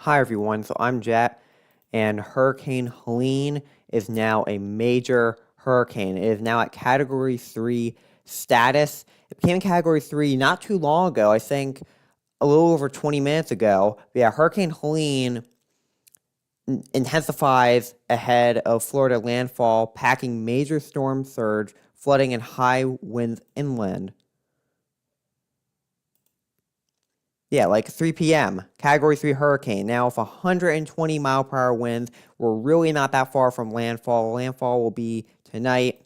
Hi everyone, so I'm Jet, and Hurricane Helene is now a major hurricane. It is now at Category 3 status. It became Category 3 not too long ago, I think a little over 20 minutes ago. But yeah, Hurricane Helene intensifies ahead of Florida landfall, packing major storm surge, flooding, and high winds inland. Yeah, like 3 p.m. Category 3 hurricane. Now, with 120 mile per hour winds, we're really not that far from landfall. Landfall will be tonight.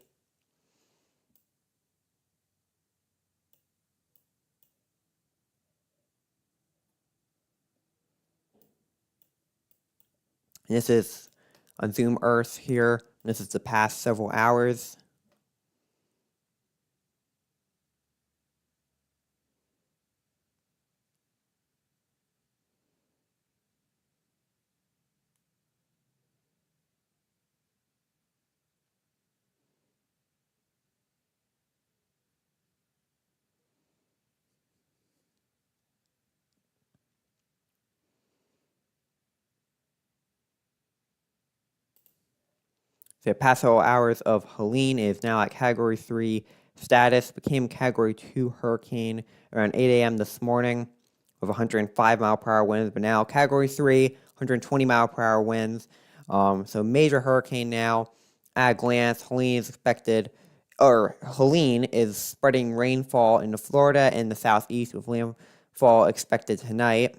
This is on Zoom Earth here. This is the past several hours. The past several hours of Helene is now at Category 3 status. Became Category 2 hurricane around 8 a.m. this morning with 105 mile per hour winds, but now Category 3, 120 mile per hour winds. So major hurricane now. At a glance, Helene is spreading rainfall into Florida and the southeast with landfall expected tonight.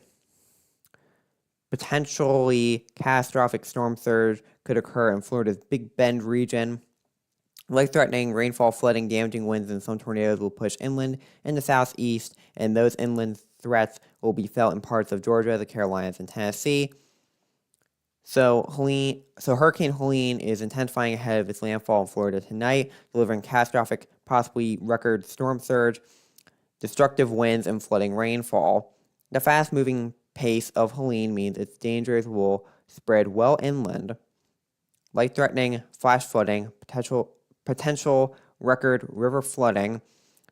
Potentially catastrophic storm surge could occur in Florida's Big Bend region. Life-threatening rainfall, flooding, damaging winds, and some tornadoes will push inland in the southeast, and those inland threats will be felt in parts of Georgia, the Carolinas, and Tennessee. So Hurricane Helene is intensifying ahead of its landfall in Florida tonight, delivering catastrophic, possibly record storm surge, destructive winds, and flooding rainfall. The fast-moving pace of Helene means its dangers will spread well inland. Life-threatening flash flooding, potential record river flooding,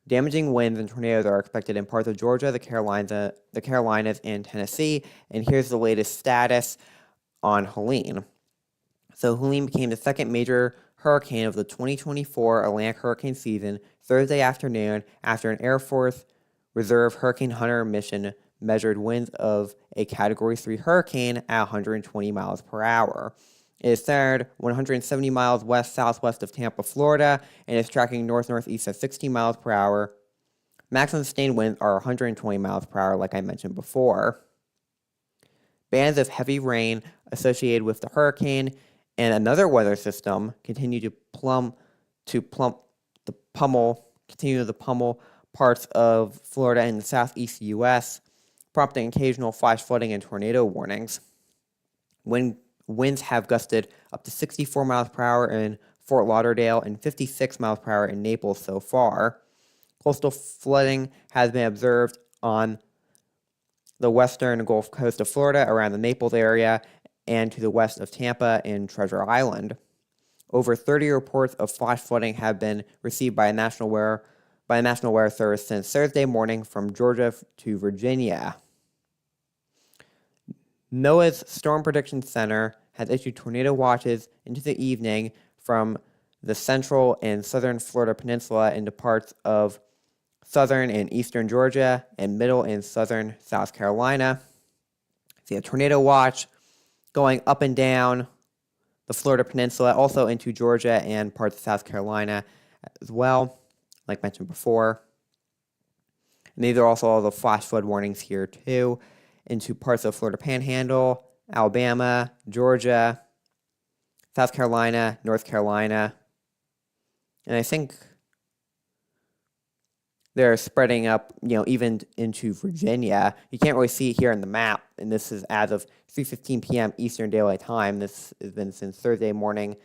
damaging winds and tornadoes are expected in parts of Georgia, the Carolinas, and Tennessee. And here's the latest status on Helene. So Helene became the second major hurricane of the 2024 Atlantic hurricane season Thursday afternoon after an Air Force Reserve Hurricane Hunter mission measured winds of a Category 3 hurricane at 120 miles per hour. It is centered 170 miles west-southwest of Tampa, Florida, and is tracking north-northeast at 16 miles per hour. Maximum sustained winds are 120 miles per hour, like I mentioned before. Bands of heavy rain associated with the hurricane and another weather system continue to pummel parts of Florida and the southeast U.S., prompting occasional flash flooding and tornado warnings. Winds have gusted up to 64 miles per hour in Fort Lauderdale and 56 miles per hour in Naples so far. Coastal flooding has been observed on the western Gulf Coast of Florida around the Naples area and to the west of Tampa and Treasure Island. Over 30 reports of flash flooding have been received by the National Weather Service since Thursday morning from Georgia to Virginia. NOAA's Storm Prediction Center has issued tornado watches into the evening from the central and southern Florida peninsula into parts of southern and eastern Georgia and middle and southern South Carolina. See a tornado watch going up and down the Florida peninsula, also into Georgia and parts of South Carolina as well, like mentioned before. And these are also all the flash flood warnings here too, into parts of Florida Panhandle, Alabama, Georgia, South Carolina, North Carolina. And I think they're spreading up, even into Virginia. You can't really see it here on the map, and this is as of 3:15 p.m. Eastern Daylight Time. This has been since Thursday morning.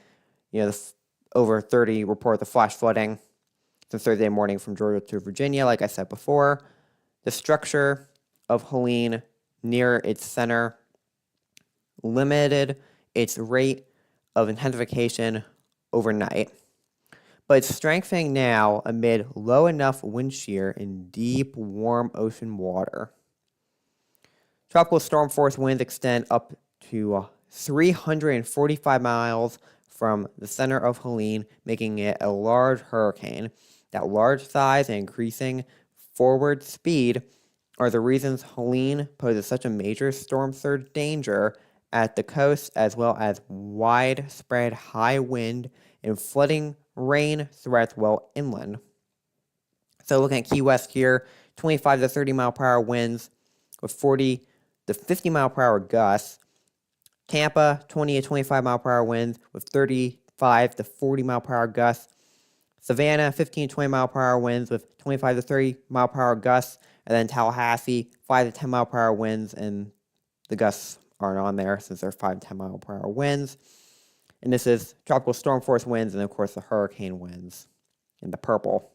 Over 30 reports of flash flooding since Thursday morning from Georgia to Virginia, like I said before. The structure of Helene near its center limited its rate of intensification overnight, but it's strengthening now amid low enough wind shear in deep, warm ocean water. Tropical storm force winds extend up to 345 miles from the center of Helene, making it a large hurricane. That large size and increasing forward speed are the reasons Helene poses such a major storm surge danger at the coast, as well as widespread high wind and flooding rain threats well inland. So looking at Key West here, 25 to 30 mile per hour winds with 40 to 50 mile per hour gusts. Tampa, 20 to 25 mile per hour winds with 35 to 40 mile per hour gusts. Savannah, 15 to 20 mile per hour winds with 25 to 30 mile per hour gusts. And then Tallahassee, 5 to 10 mile per hour winds, and the gusts aren't on there since they're 5 to 10 mile per hour winds. And this is tropical storm force winds and, of course, the hurricane winds in the purple.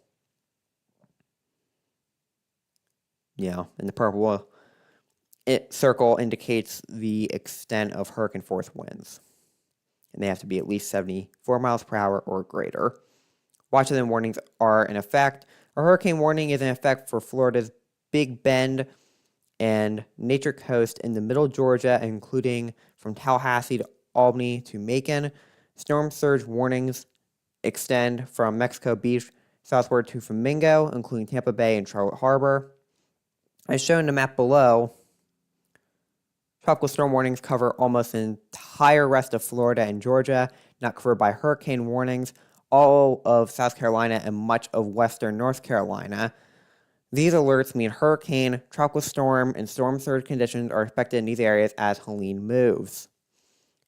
In the purple circle indicates the extent of hurricane force winds. And they have to be at least 74 miles per hour or greater. Watches and warnings are in effect. A hurricane warning is in effect for Florida's Big Bend and Nature Coast in the middle Georgia, including from Tallahassee to Albany to Macon. Storm surge warnings extend from Mexico Beach southward to Flamingo, including Tampa Bay and Charlotte Harbor. As shown in the map below, tropical storm warnings cover almost the entire rest of Florida and Georgia, not covered by hurricane warnings, all of South Carolina and much of western North Carolina. These alerts mean hurricane, tropical storm, and storm surge conditions are expected in these areas as Helene moves.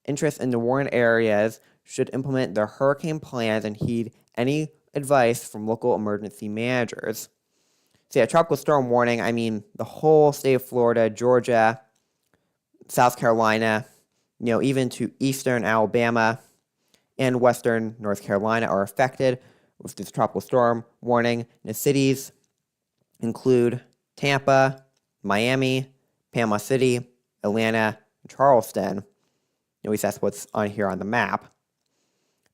Interests in the warned areas should implement their hurricane plans and heed any advice from local emergency managers. So tropical storm warning, I mean the whole state of Florida, Georgia, South Carolina, even to eastern Alabama and western North Carolina are affected with this tropical storm warning. And the cities include Tampa, Miami, Panama City, Atlanta, and Charleston. At least that's what's on here on the map.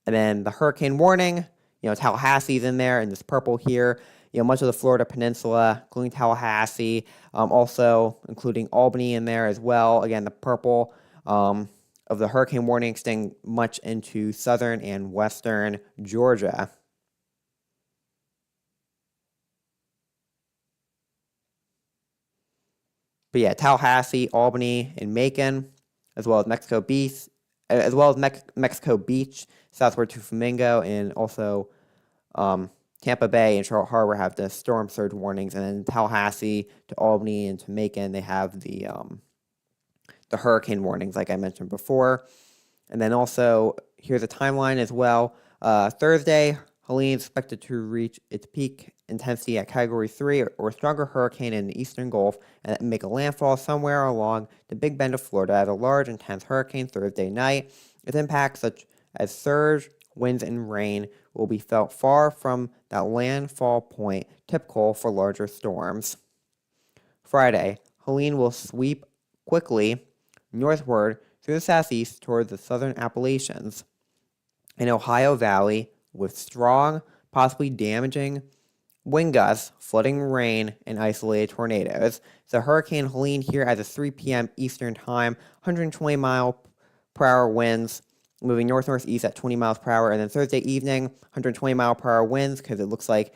And then the hurricane warning, Tallahassee's in there in this purple here. Much of the Florida Peninsula, including Tallahassee, also including Albany in there as well. Again, the purple of the hurricane warning extending much into southern and western Georgia. But Tallahassee, Albany, and Macon, as well as Mexico Beach, southward to Flamingo, and also Tampa Bay and Charlotte Harbor have the storm surge warnings, and then Tallahassee to Albany and to Macon, they have the hurricane warnings, like I mentioned before. And then also, here's a timeline as well. Thursday, Helene is expected to reach its peak intensity at Category 3 or stronger hurricane in the eastern Gulf and make a landfall somewhere along the Big Bend of Florida as a large, intense hurricane Thursday night. Its impacts, such as surge, winds, and rain, will be felt far from that landfall point typical for larger storms. Friday, Helene will sweep quickly northward through the southeast toward the southern Appalachians and Ohio Valley with strong, possibly damaging wind gusts, flooding rain, and isolated tornadoes. So Hurricane Helene here as of 3 p.m. Eastern Time, 120 mile per hour winds, moving north-northeast at 20 miles per hour, and then Thursday evening, 120 mile per hour winds, because it looks like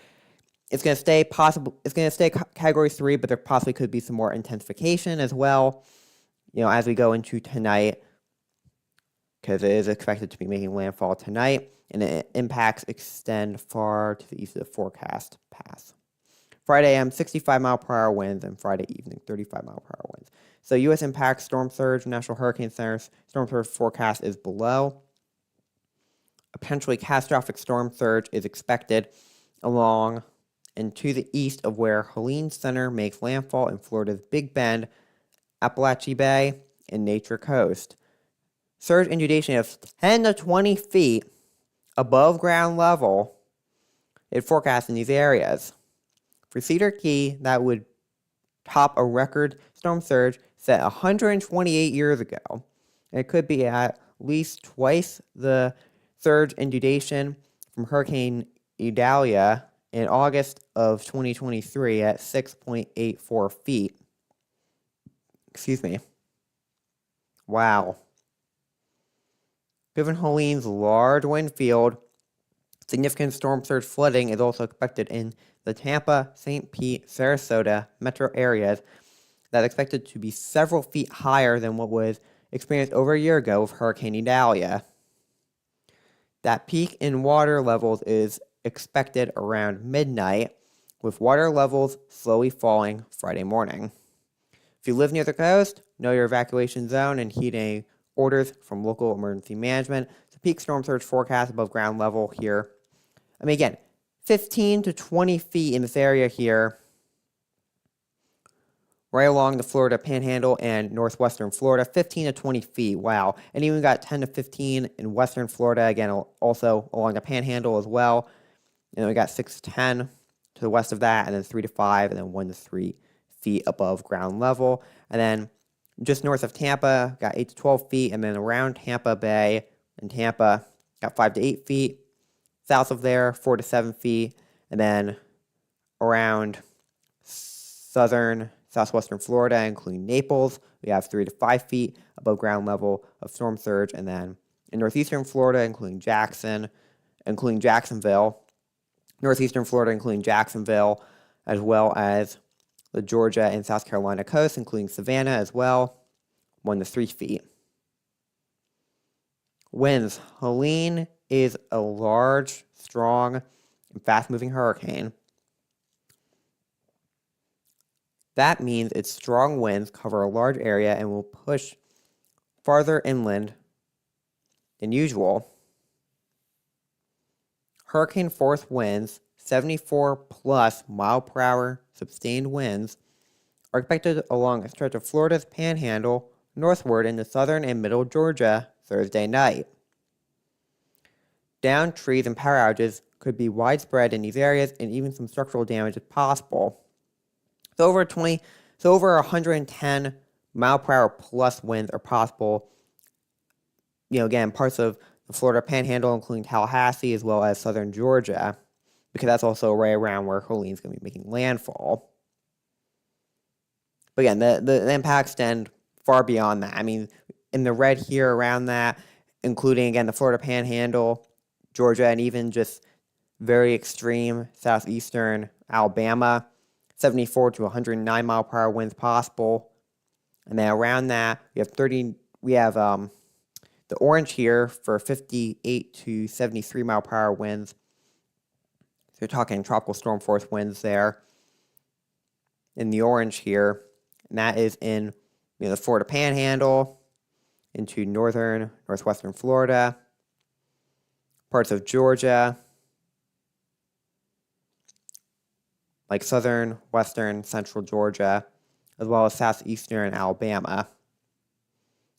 it's going to stay Category 3, but there possibly could be some more intensification as well, as we go into tonight, because it is expected to be making landfall tonight, and the impacts extend far to the east of the forecast pass. Friday AM, 65 mile per hour winds, and Friday evening, 35 mile per hour winds. So U.S. impact storm surge, National Hurricane Center's storm surge forecast is below. A potentially catastrophic storm surge is expected along and to the east of where Helene Center makes landfall in Florida's Big Bend, Appalachia Bay, and Nature Coast. Surge inundation of 10 to 20 feet above ground level is forecast in these areas. For Cedar Key, that would top a record storm surge set 128 years ago. And it could be at least twice the surge inundation from Hurricane Idalia in August of 2023 at 6.84 feet. Excuse me. Wow. Given Helene's large wind field, significant storm surge flooding is also expected in the Tampa, St. Pete, Sarasota metro areas that is expected to be several feet higher than what was experienced over a year ago with Hurricane Idalia. That peak in water levels is expected around midnight, with water levels slowly falling Friday morning. If you live near the coast, know your evacuation zone and heed orders from local emergency management. The peak storm surge forecast above ground level here. I mean, again, 15 to 20 feet in this area here, right along the Florida Panhandle and northwestern Florida, 15 to 20 feet. Wow. And even got 10 to 15 in western Florida, again, also along the Panhandle as well. And then we got 6 to 10 to the west of that, and then 3 to 5, and then 1 to 3 feet above ground level. And then just north of Tampa, got 8 to 12 feet, and then around Tampa Bay and Tampa, got 5 to 8 feet. South of there, 4 to 7 feet, and then around southwestern Florida, including Naples, we have 3 to 5 feet above ground level of storm surge, and then in northeastern Florida, including Jacksonville, northeastern Florida, including Jacksonville, as well as the Georgia and South Carolina coast, including Savannah as well, 1 to 3 feet. Winds. Helene is a large, strong, and fast-moving hurricane. That means its strong winds cover a large area and will push farther inland than usual. Hurricane force winds, 74 plus mile per hour sustained winds, are expected along a stretch of Florida's Panhandle northward into southern and middle Georgia Thursday night. Downed trees and power outages could be widespread in these areas, and even some structural damage is possible. So over 110 mile per hour plus winds are possible. Again, parts of the Florida Panhandle, including Tallahassee, as well as southern Georgia, because that's also right around where Helene's going to be making landfall. But again, the impacts extend far beyond that. I mean, in the red here around that, including, again, the Florida Panhandle, Georgia, and even just very extreme southeastern Alabama, 74 to 109 mile per hour winds possible. And then around that, we have the orange here for 58 to 73 mile per hour winds. So you're talking tropical storm force winds there in the orange here. And that is in the Florida Panhandle, into northwestern Florida, parts of Georgia, like southern, western, central Georgia, as well as southeastern Alabama.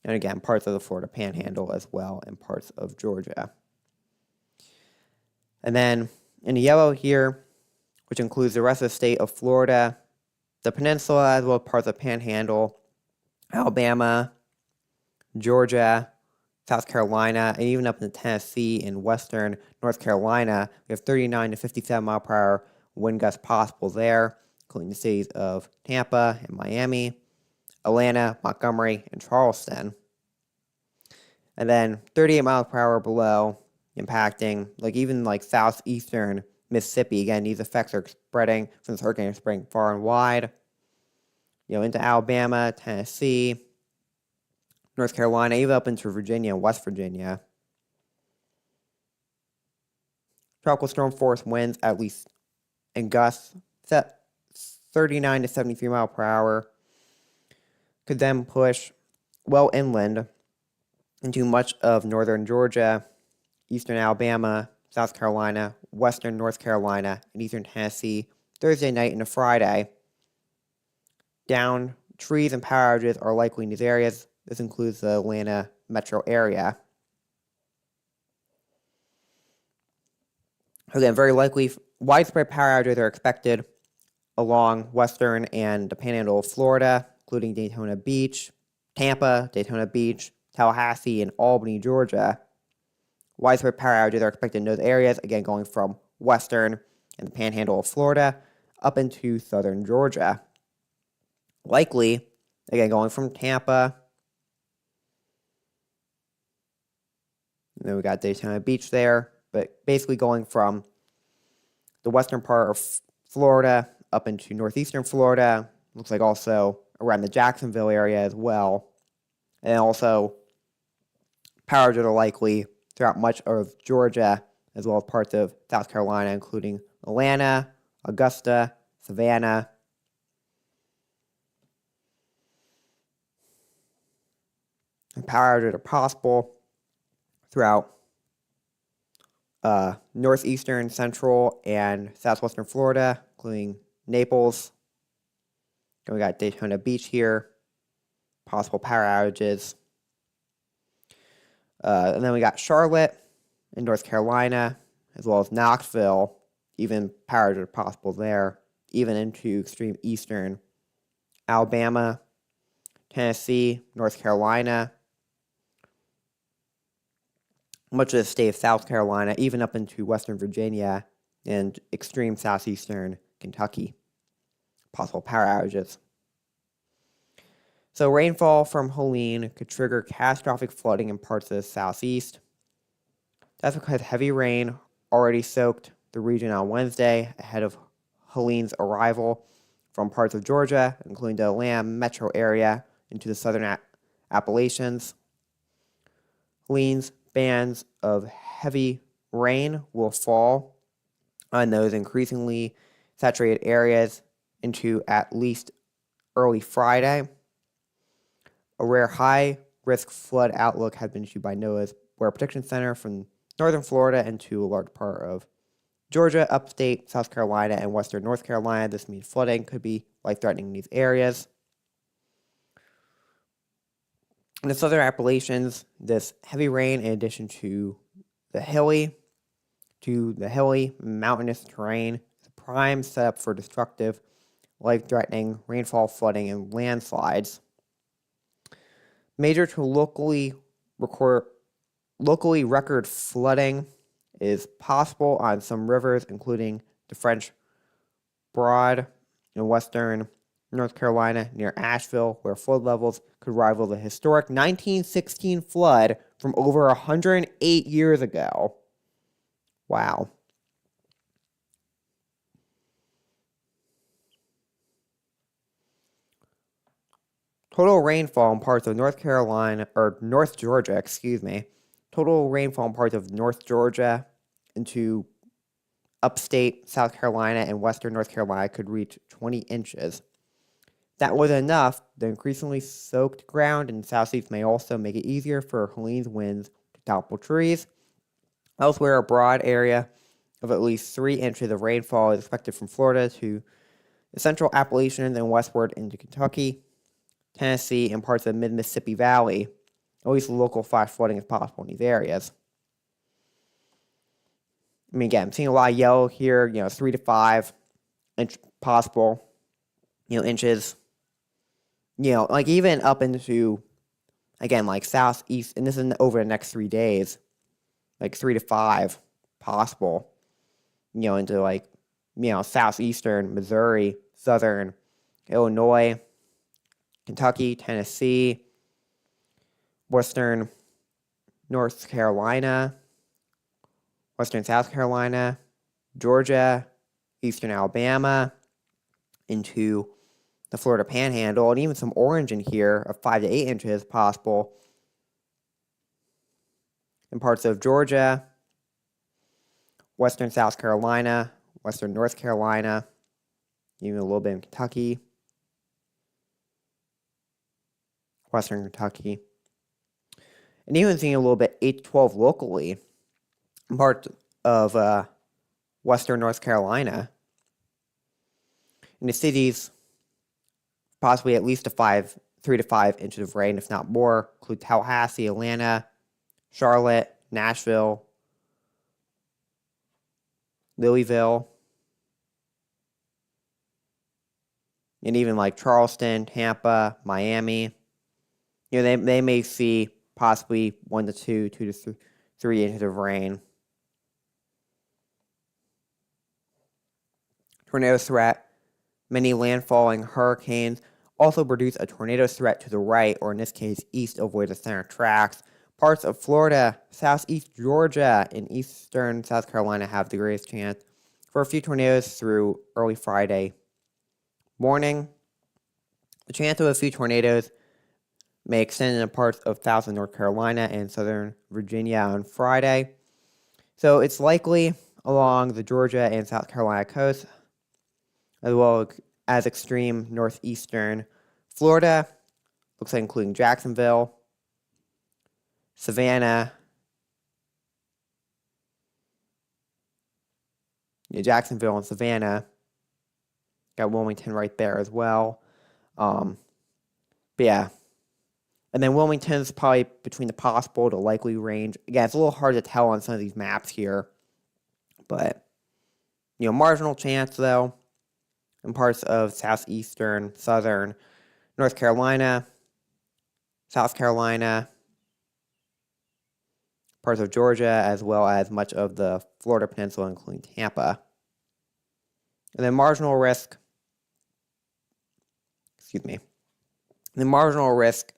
And again, parts of the Florida Panhandle as well, and parts of Georgia. And then in the yellow here, which includes the rest of the state of Florida, the peninsula, as well as parts of Panhandle, Alabama, Georgia, South Carolina, and even up into Tennessee and western North Carolina, we have 39 to 57 mile per hour wind gusts possible there, including the cities of Tampa and Miami, Atlanta, Montgomery, and Charleston. And then 38 miles per hour below, impacting even southeastern Mississippi. Again, these effects are spreading from this hurricane, spreading far and wide, into Alabama, Tennessee, North Carolina, even up into Virginia and West Virginia. Tropical storm force winds at least in gusts set 39 to 73 mile per hour could then push well inland into much of northern Georgia, eastern Alabama, South Carolina, western North Carolina, and eastern Tennessee Thursday night into Friday. Downed trees and power outages are likely in these areas. This includes the Atlanta metro area. Again, very likely widespread power outages are expected along western and the Panhandle of Florida, including Daytona Beach, Tampa, Daytona Beach, Tallahassee, and Albany, Georgia. Widespread power outages are expected in those areas, again going from western and the Panhandle of Florida up into southern Georgia. Likely, Again, going from Tampa. And then we got Daytona Beach there. But basically going from the western part of Florida up into northeastern Florida. Looks like also around the Jacksonville area as well. And also power drill likely throughout much of Georgia, as well as parts of South Carolina, including Atlanta, Augusta, Savannah. And power outages are possible throughout northeastern, central, and southwestern Florida, including Naples. And we got Daytona Beach here. Possible power outages. And then we got Charlotte in North Carolina, as well as Knoxville. Even power outages are possible there, even into extreme eastern Alabama, Tennessee, North Carolina, much of the state of South Carolina, even up into Western Virginia and extreme southeastern Kentucky. Possible power outages. So rainfall from Helene could trigger catastrophic flooding in parts of the southeast. That's because heavy rain already soaked the region on Wednesday ahead of Helene's arrival from parts of Georgia, including the Atlanta metro area, into the southern Appalachians. Helene's bands of heavy rain will fall on those increasingly saturated areas into at least early Friday. A rare high-risk flood outlook has been issued by NOAA's Weather Protection Center from northern Florida into a large part of Georgia, upstate South Carolina, and western North Carolina. This means flooding could be life-threatening in these areas. In the southern Appalachians, this heavy rain, in addition to the hilly mountainous terrain, is a prime setup for destructive, life-threatening rainfall, flooding, and landslides. Major to locally record flooding is possible on some rivers, including the French Broad in western North Carolina near Asheville, where flood levels could rival the historic 1916 flood from over 108 years ago. Wow. Total rainfall in parts of North Georgia, Total rainfall in parts of North Georgia into upstate South Carolina and western North Carolina could reach 20 inches. That was enough. The increasingly soaked ground in the southeast may also make it easier for Helene's winds to topple trees. Elsewhere, a broad area of at least 3 inches of rainfall is expected from Florida to the central Appalachians and westward into Kentucky, Tennessee, and parts of the mid-Mississippi Valley. At least local flash flooding is possible in these areas. I mean, again, I'm seeing a lot of yellow here, 3 to 5 inch possible, inches. Like even up into, again, like southeast, and this is over the next 3 days, like 3 to 5 possible, into like, southeastern Missouri, southern Illinois, Kentucky, Tennessee, western North Carolina, western South Carolina, Georgia, eastern Alabama, into the Florida Panhandle, and even some orange in here of 5 to 8 inches possible in parts of Georgia, western South Carolina, western North Carolina, even a little bit in Kentucky, western Kentucky, and even seeing a little bit 8 to 12 locally in parts of western North Carolina. In the cities, possibly at least 3 to 5 inches of rain, if not more, include Tallahassee, Atlanta, Charlotte, Nashville, Louisville, and even like Charleston, Tampa, Miami. They may see possibly 1 to 2, 2 to 3 inches of rain. Tornado threat, many landfalling hurricanes also produce a tornado threat to the right, or in this case, east of where the center tracks. Parts of Florida, southeast Georgia, and eastern South Carolina have the greatest chance for a few tornadoes through early Friday morning. The chance of a few tornadoes may extend into parts of South and North Carolina and Southern Virginia on Friday. So it's likely along the Georgia and South Carolina coast, as well as extreme northeastern Florida, looks like including Jacksonville, Savannah, Jacksonville and Savannah. Got Wilmington right there as well. But yeah. And then Wilmington's probably between the possible to likely range. Again, it's a little hard to tell on some of these maps here. But, marginal chance, though, in parts of southeastern, southern North Carolina, South Carolina, parts of Georgia, as well as much of the Florida Peninsula, including Tampa. And then marginal risk, the marginal risk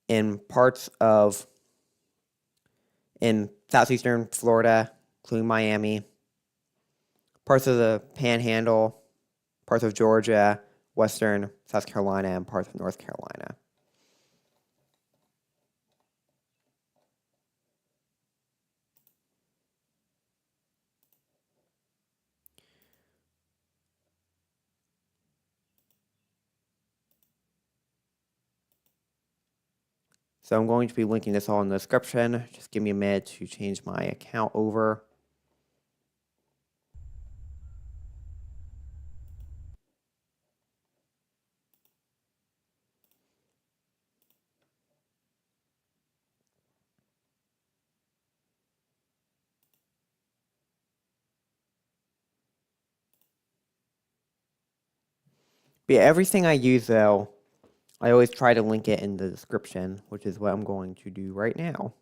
in parts of, in southeastern Florida, including Miami, parts of the Panhandle, parts of Georgia, western South Carolina, and parts of North Carolina. So I'm going to be linking this all in the description. Just give me a minute to change my account over. But yeah, everything I use, though, I always try to link it in the description, which is what I'm going to do right now.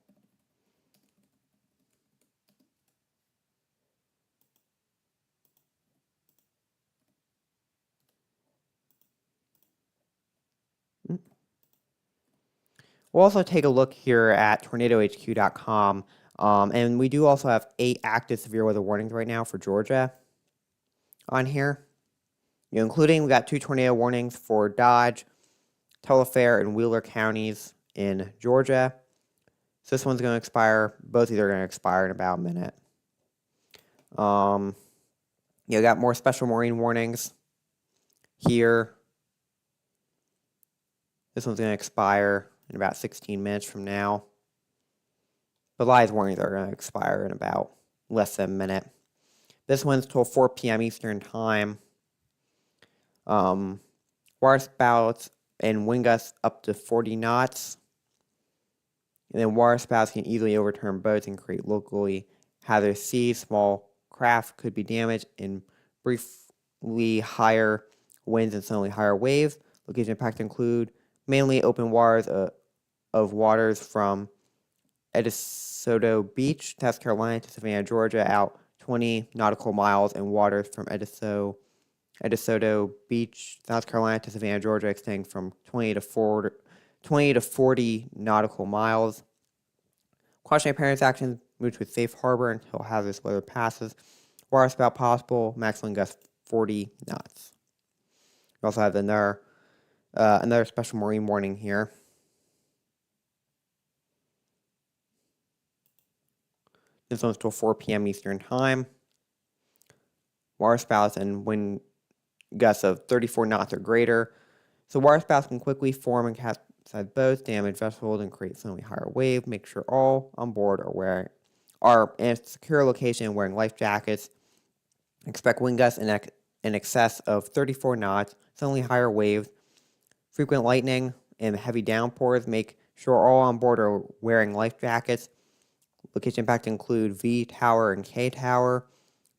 We'll also take a look here at tornadohq.com, and we do also have 8 active severe weather warnings right now for Georgia on here. Including, we got 2 tornado warnings for Dodge, Telefair, and Wheeler counties in Georgia. So this one's going to expire. Both of these are going to expire in about a minute. Got more special marine warnings here. This one's going to expire in about 16 minutes from now. The live warnings are going to expire in about less than a minute. This one's till 4 p.m. Eastern Time. Waterspouts and wind gusts up to 40 knots. And then waterspouts can easily overturn boats and create locally hazardous seas. Small craft could be damaged in briefly higher winds and suddenly higher waves. Location impacts include mainly open waters of waters from Edisoto Beach, South Carolina to Savannah, Georgia, out 20 nautical miles, and waters from Edisoto Beach, South Carolina to Savannah, Georgia, extending from 20 to 40 nautical miles. Cautionary parents' actions move to a safe harbor until hazardous weather passes. Waterspout possible, maximum gust 40 knots. We also have another special marine warning here. This one's till 4 p.m. Eastern Time. Waterspouts and wind gusts of 34 knots or greater. So waterspouts can quickly form and capsize boats, damage vessels, and create suddenly higher wave. Make sure all on board are in a secure location wearing life jackets. Expect wind gusts in excess of 34 knots, suddenly higher waves, frequent lightning, and heavy downpours. Make sure all on board are wearing life jackets. Location impact include V Tower and K Tower.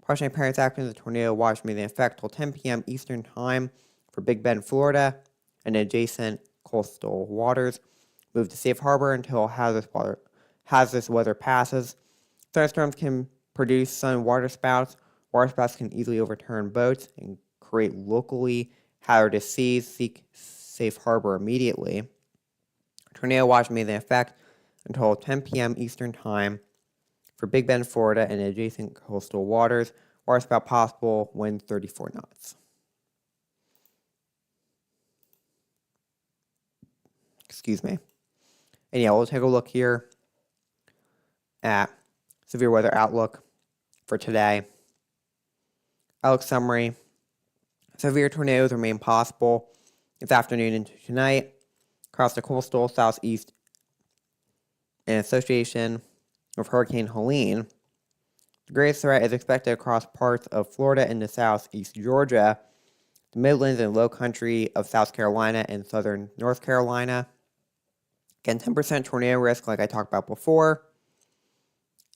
Cautionary parents actions, the tornado watch may be in effect till 10 p.m. Eastern Time for Big Bend, Florida, and adjacent coastal waters. Move to safe harbor until hazardous weather passes. Thunderstorms can produce sudden waterspouts. Waterspouts can easily overturn boats and create locally hazardous seas, seek safe harbor immediately. Tornado watch may then effect until 10 p.m. Eastern Time for Big Bend, Florida, and adjacent coastal waters, or about possible wind 34 knots. Excuse me. And yeah, we'll take a look here at severe weather outlook for today. Outlook summary. Severe tornadoes remain possible this afternoon into tonight across the coastal southeast in association with Hurricane Helene. The greatest threat is expected across parts of Florida and the southeast Georgia, the Midlands and low country of South Carolina and southern North Carolina. Again, 10% tornado risk, like I talked about before,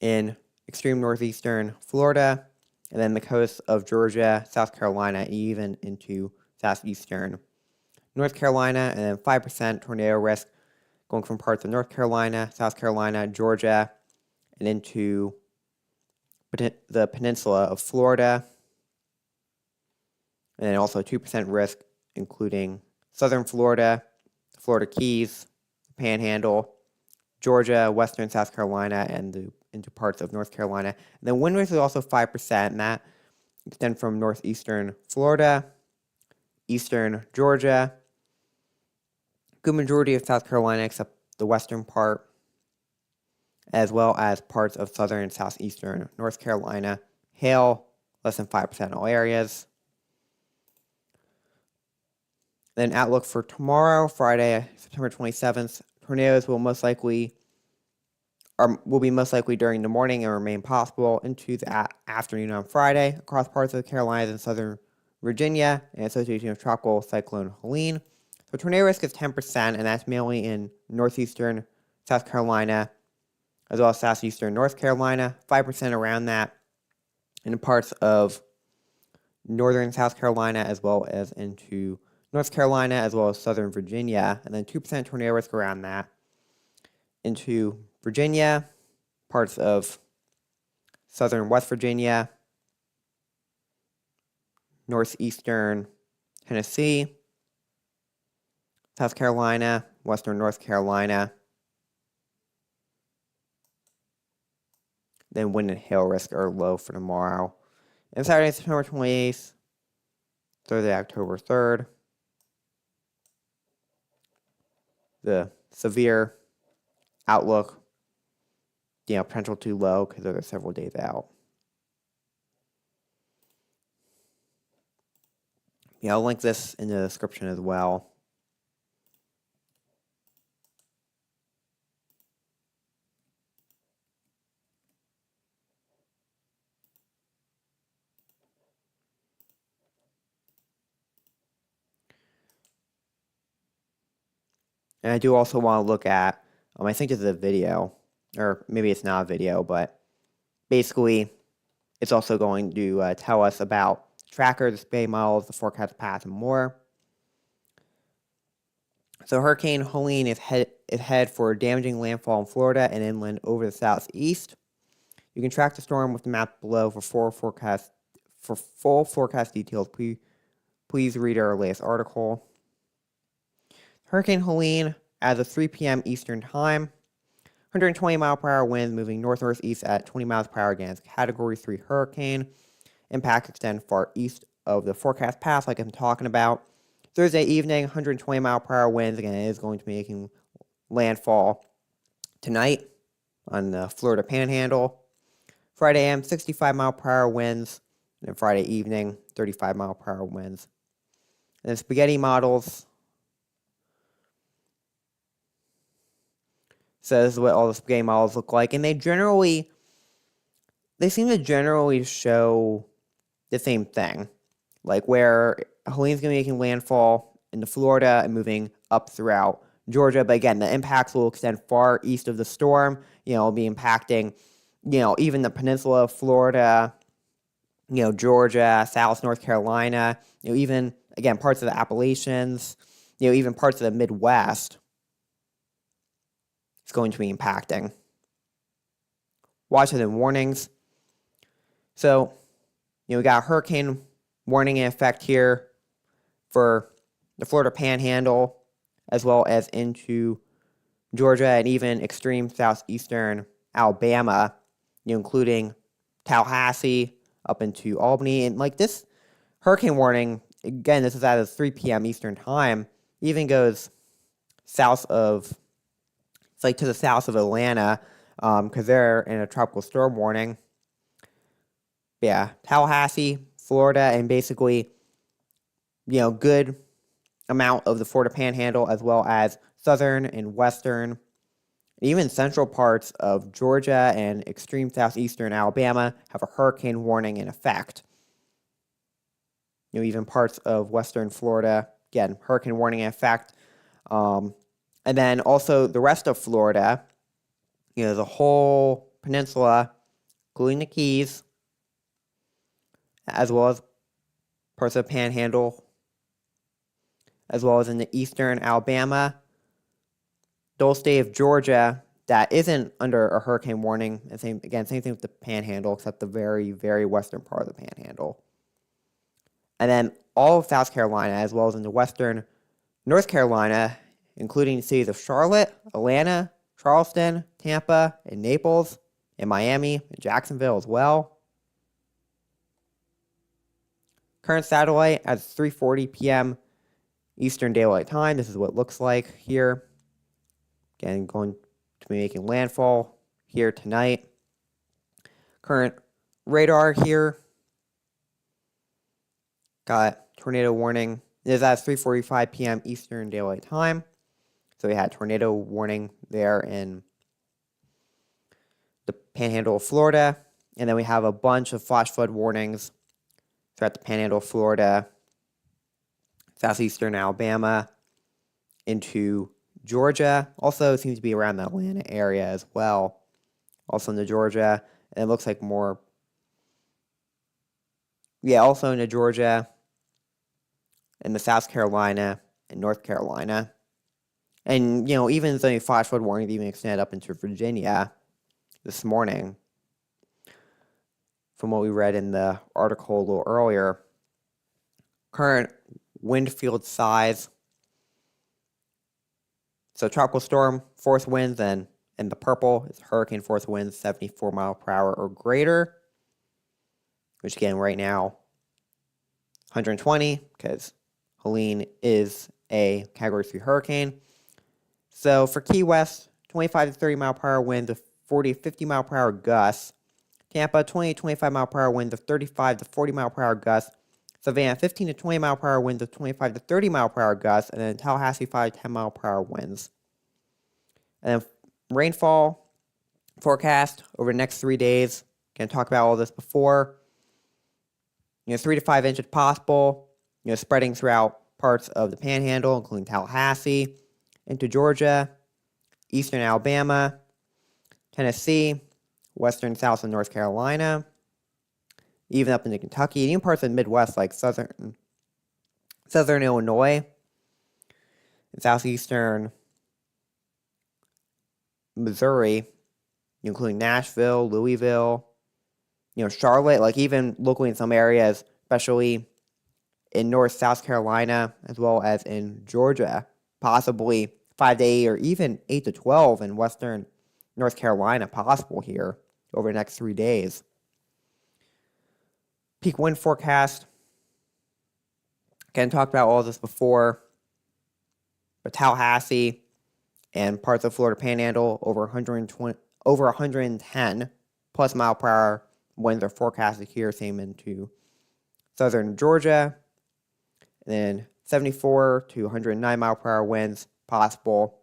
in extreme northeastern Florida, and then the coast of Georgia, South Carolina, even into southeastern North Carolina, and then 5% tornado risk going from parts of North Carolina, South Carolina, Georgia, and into the peninsula of Florida, and then also 2% risk, including southern Florida, the Florida Keys, the Panhandle, Georgia, western South Carolina, and into parts of North Carolina. And then wind risk is also 5%, and that extends from northeastern Florida, eastern Georgia, good majority of South Carolina except the western part, as well as parts of southern and southeastern North Carolina. Hail, less than 5% in all areas. Then outlook for tomorrow, Friday, September 27th. Tornadoes will be most likely during the morning and remain possible into the afternoon on Friday across parts of the Carolinas and southern Virginia in association with tropical cyclone Helene. So tornado risk is 10%, and that's mainly in northeastern South Carolina, as well as southeastern North Carolina, 5% around that in parts of northern South Carolina, as well as into North Carolina, as well as southern Virginia, and then 2% tornado risk around that into Virginia, parts of southern West Virginia, northeastern Tennessee, South Carolina, western North Carolina. Then wind and hail risk are low for tomorrow. And Saturday, September 28th, Thursday, October 3rd. The severe outlook, potential too low because they're several days out. Yeah, I'll link this in the description as well. And I do also want to look at, I think it's a video, or maybe it's not a video, but basically it's also going to tell us about tracker, the display models, the forecast path, and more. So Hurricane Helene is headed for damaging landfall in Florida and inland over the southeast. You can track the storm with the map below for full forecast details. Please read our latest article. Hurricane Helene, as of 3 p.m. Eastern Time, 120 mile per hour winds moving north-northeast at 20 miles per hour against Category 3 hurricane. Impact extend far east of the forecast path, like I'm talking about. Thursday evening, 120 mile per hour winds. Again, it is going to be making landfall tonight on the Florida Panhandle. Friday AM, 65 mile per hour winds. And then Friday evening, 35 mile per hour winds. And then spaghetti models. So this is what all the spaghetti models look like. And they seem to generally show the same thing. Like where Helene's going to be making landfall into Florida and moving up throughout Georgia. But again, the impacts will extend far east of the storm. It'll be impacting, even the peninsula of Florida, Georgia, South North Carolina, even, again, parts of the Appalachians, even parts of the Midwest. It's going to be impacting. Watches and warnings. So, we got a hurricane warning in effect here for the Florida Panhandle, as well as into Georgia and even extreme southeastern Alabama, including Tallahassee up into Albany. And like this hurricane warning, again, this is at 3 p.m. Eastern time, even goes south of, it's like to the south of Atlanta, because they're in a tropical storm warning. Yeah, Tallahassee, Florida, and basically, good amount of the Florida Panhandle, as well as southern and western, even central parts of Georgia and extreme southeastern Alabama have a hurricane warning in effect. Even parts of western Florida, again, hurricane warning in effect. And then also the rest of Florida, the whole peninsula, including the Keys, as well as parts of the Panhandle, as well as in the eastern Alabama, the whole state of Georgia that isn't under a hurricane warning. And same thing with the Panhandle, except the very, very western part of the Panhandle. And then all of South Carolina, as well as in the western North Carolina, including the cities of Charlotte, Atlanta, Charleston, Tampa, and Naples, and Miami, and Jacksonville as well. Current satellite at 3:40 p.m. Eastern Daylight Time. This is what it looks like here. Again, going to be making landfall here tonight. Current radar here. Got tornado warning. It is at 3:45 p.m. Eastern Daylight Time. So we had tornado warning there in the Panhandle of Florida. And then we have a bunch of flash flood warnings throughout the Panhandle of Florida, southeastern Alabama, into Georgia. Also seems to be around the Atlanta area as well. Also into Georgia. And it looks like more. Yeah, also into Georgia, and the South Carolina and North Carolina. And, even the flash flood warning even extended up into Virginia this morning, from what we read in the article a little earlier. Current wind field size. So tropical storm force winds, and the purple is hurricane force winds 74 mile per hour or greater, which again right now 120, because Helene is a Category 3 hurricane. So for Key West, 25 to 30 mile per hour winds of 40 to 50 mile per hour gusts. Tampa, 20 to 25 mile per hour winds of 35 to 40 mile per hour gusts. Savannah, 15 to 20 mile per hour winds of 25 to 30 mile per hour gusts. And then Tallahassee, 5 to 10 mile per hour winds. And then rainfall forecast over the next 3 days. Can talk about all this before. 3 to 5 inches possible. Spreading throughout parts of the Panhandle, including Tallahassee, into Georgia, eastern Alabama, Tennessee, western South and North Carolina, even up into Kentucky, and even parts of the Midwest like southern Illinois, and southeastern Missouri, including Nashville, Louisville, Charlotte, like even locally in some areas, especially in North South Carolina, as well as in Georgia, possibly 5 to 8 or even 8 to 12 in western North Carolina possible here over the next 3 days. Peak wind forecast. Again, talked about all of this before. But Tallahassee and parts of Florida Panhandle over 110 plus mile per hour winds are forecasted here, same into southern Georgia. And then 74 to 109 mile per hour winds possible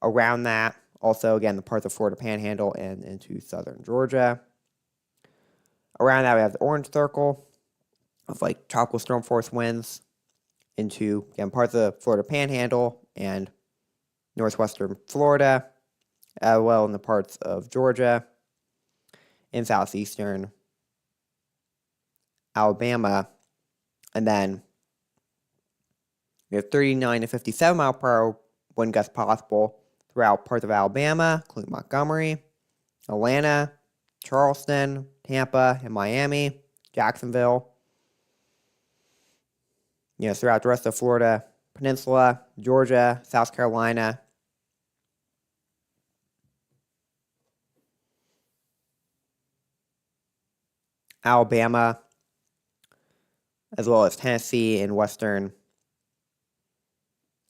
around that. Also, again, the parts of Florida Panhandle and into southern Georgia. Around that, we have the orange circle of like tropical storm force winds into, again, parts of the Florida Panhandle and northwestern Florida, as well in the parts of Georgia and southeastern Alabama. And then we have 39 to 57 mile per hour wind gusts possible throughout parts of Alabama, including Montgomery, Atlanta, Charleston, Tampa, and Miami, Jacksonville. throughout the rest of Florida Peninsula, Georgia, South Carolina, Alabama, as well as Tennessee and western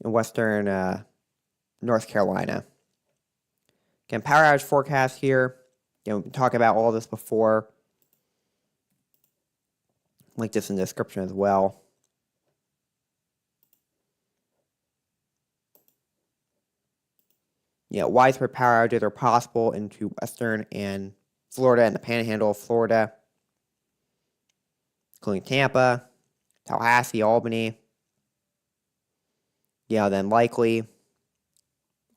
North Carolina. Again, power outage forecast here. We've been talking about all this before. Link this in the description as well. Widespread power outages are possible into western and Florida and the panhandle of Florida, including Tampa, Tallahassee, Albany. Then likely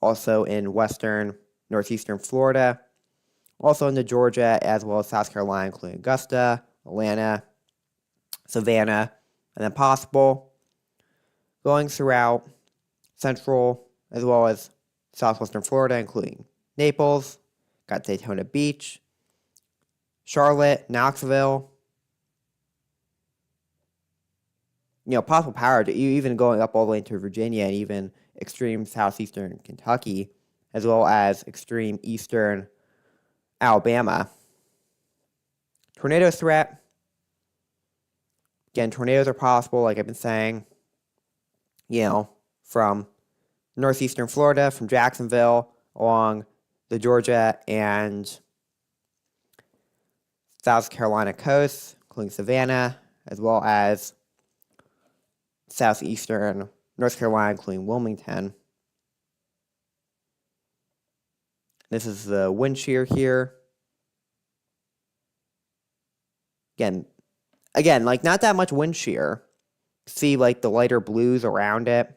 also in western, northeastern Florida, also into Georgia, as well as South Carolina, including Augusta, Atlanta, Savannah, and then possible going throughout central as well as southwestern Florida, including Naples, got Daytona Beach, Charlotte, Knoxville. Possible power, even going up all the way into Virginia and even extreme southeastern Kentucky, as well as extreme eastern Alabama. Tornado threat. Again, tornadoes are possible, like I've been saying, from northeastern Florida, from Jacksonville, along the Georgia and South Carolina coast, including Savannah, as well as southeastern North Carolina, including Wilmington. This is the wind shear here. Again, like not that much wind shear. See like the lighter blues around it.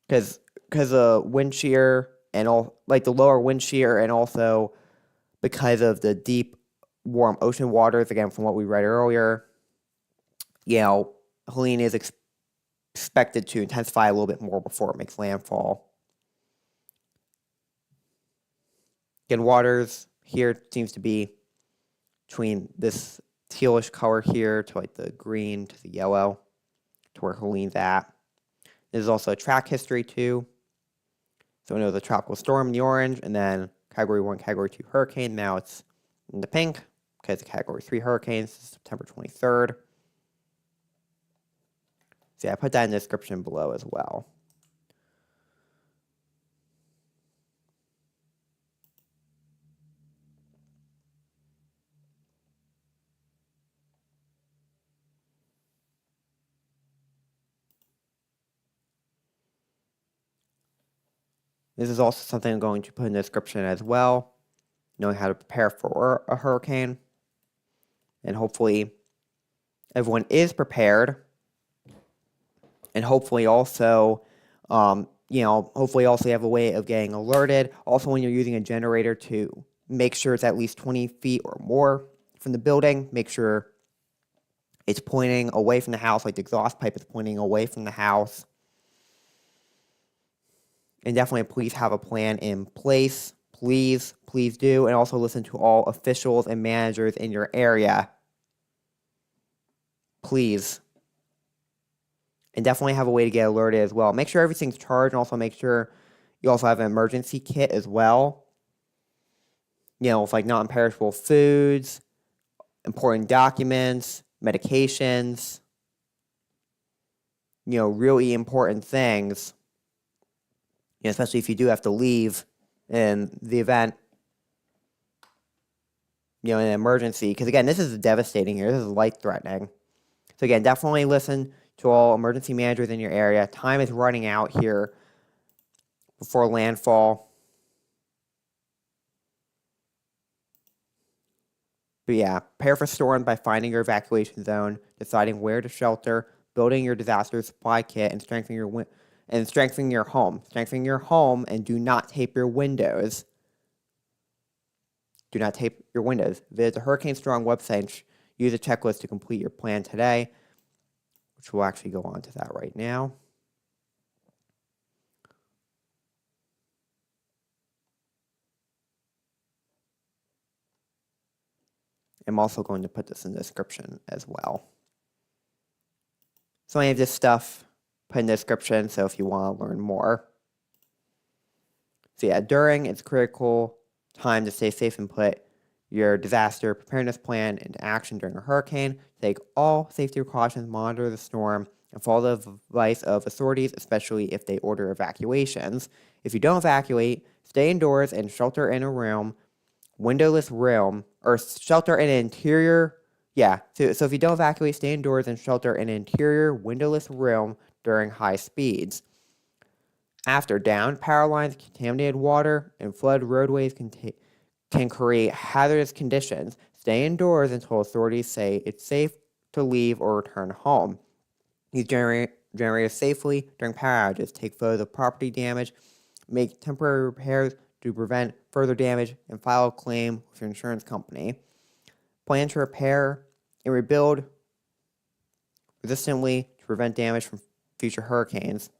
Because of wind shear and all, like the lower wind shear, and also because of the deep, warm ocean waters, again, from what we read earlier, Helene is expected to intensify a little bit more before it makes landfall. Again, waters here seems to be between this tealish color here to like the green to the yellow to where Helene's at. There's also track history too. So we know the tropical storm in the orange, and then Category 1, Category 2 hurricane. Now it's in the pink because the Category 3 hurricanes, September 23rd. So I put that in the description below as well. This is also something I'm going to put in the description as well, knowing how to prepare for a hurricane. And hopefully everyone is prepared. And hopefully also, hopefully also you have a way of getting alerted. Also, when you're using a generator, to make sure it's at least 20 feet or more from the building. Make sure it's pointing away from the house, like the exhaust pipe is pointing away from the house. And definitely please have a plan in place. Please do. And also listen to all officials and managers in your area. Please. And definitely have a way to get alerted as well. Make sure everything's charged, and also make sure you also have an emergency kit as well. With like non-perishable foods, important documents, medications, really important things. Especially if you do have to leave in the event, in an emergency. Because again, this is devastating here. This is life-threatening. So again, definitely listen to all emergency managers in your area. Time is running out here before landfall. But prepare for storms by finding your evacuation zone, deciding where to shelter, building your disaster supply kit, and strengthening your home. Strengthening your home, and do not tape your windows. Do not tape your windows. Visit the Hurricane Strong website and use a checklist to complete your plan today, which we'll actually go on to that right now. I'm also going to put this in the description as well. So any of this stuff put in the description, so if you want to learn more. So yeah, during it's critical time to stay safe and put your disaster preparedness plan into action during a hurricane. Take all safety precautions, monitor the storm, and follow the advice of authorities, especially if they order evacuations. If you don't evacuate, stay indoors and shelter in a room, windowless room, or shelter in an interior. Yeah, so if you don't evacuate, stay indoors and shelter in an interior, windowless room during high speeds. After downed power lines, contaminated water, and flood roadways can create hazardous conditions. Stay indoors until authorities say it's safe to leave or return home. Use generators safely during power outages. Take photos of property damage. Make temporary repairs to prevent further damage and file a claim with your insurance company. Plan to repair and rebuild resistantly to prevent damage from future hurricanes.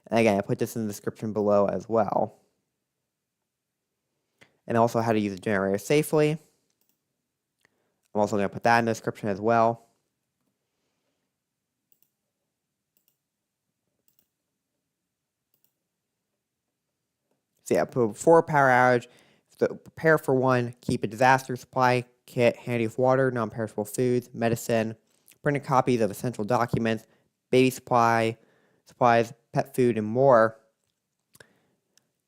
And again, I put this in the description below as well. And also how to use a generator safely. I'm also going to put that in the description as well. So yeah, before power outage, prepare for one, keep a disaster supply kit handy with water, non-perishable foods, medicine, printed copies of essential documents, baby supplies, pet food, and more.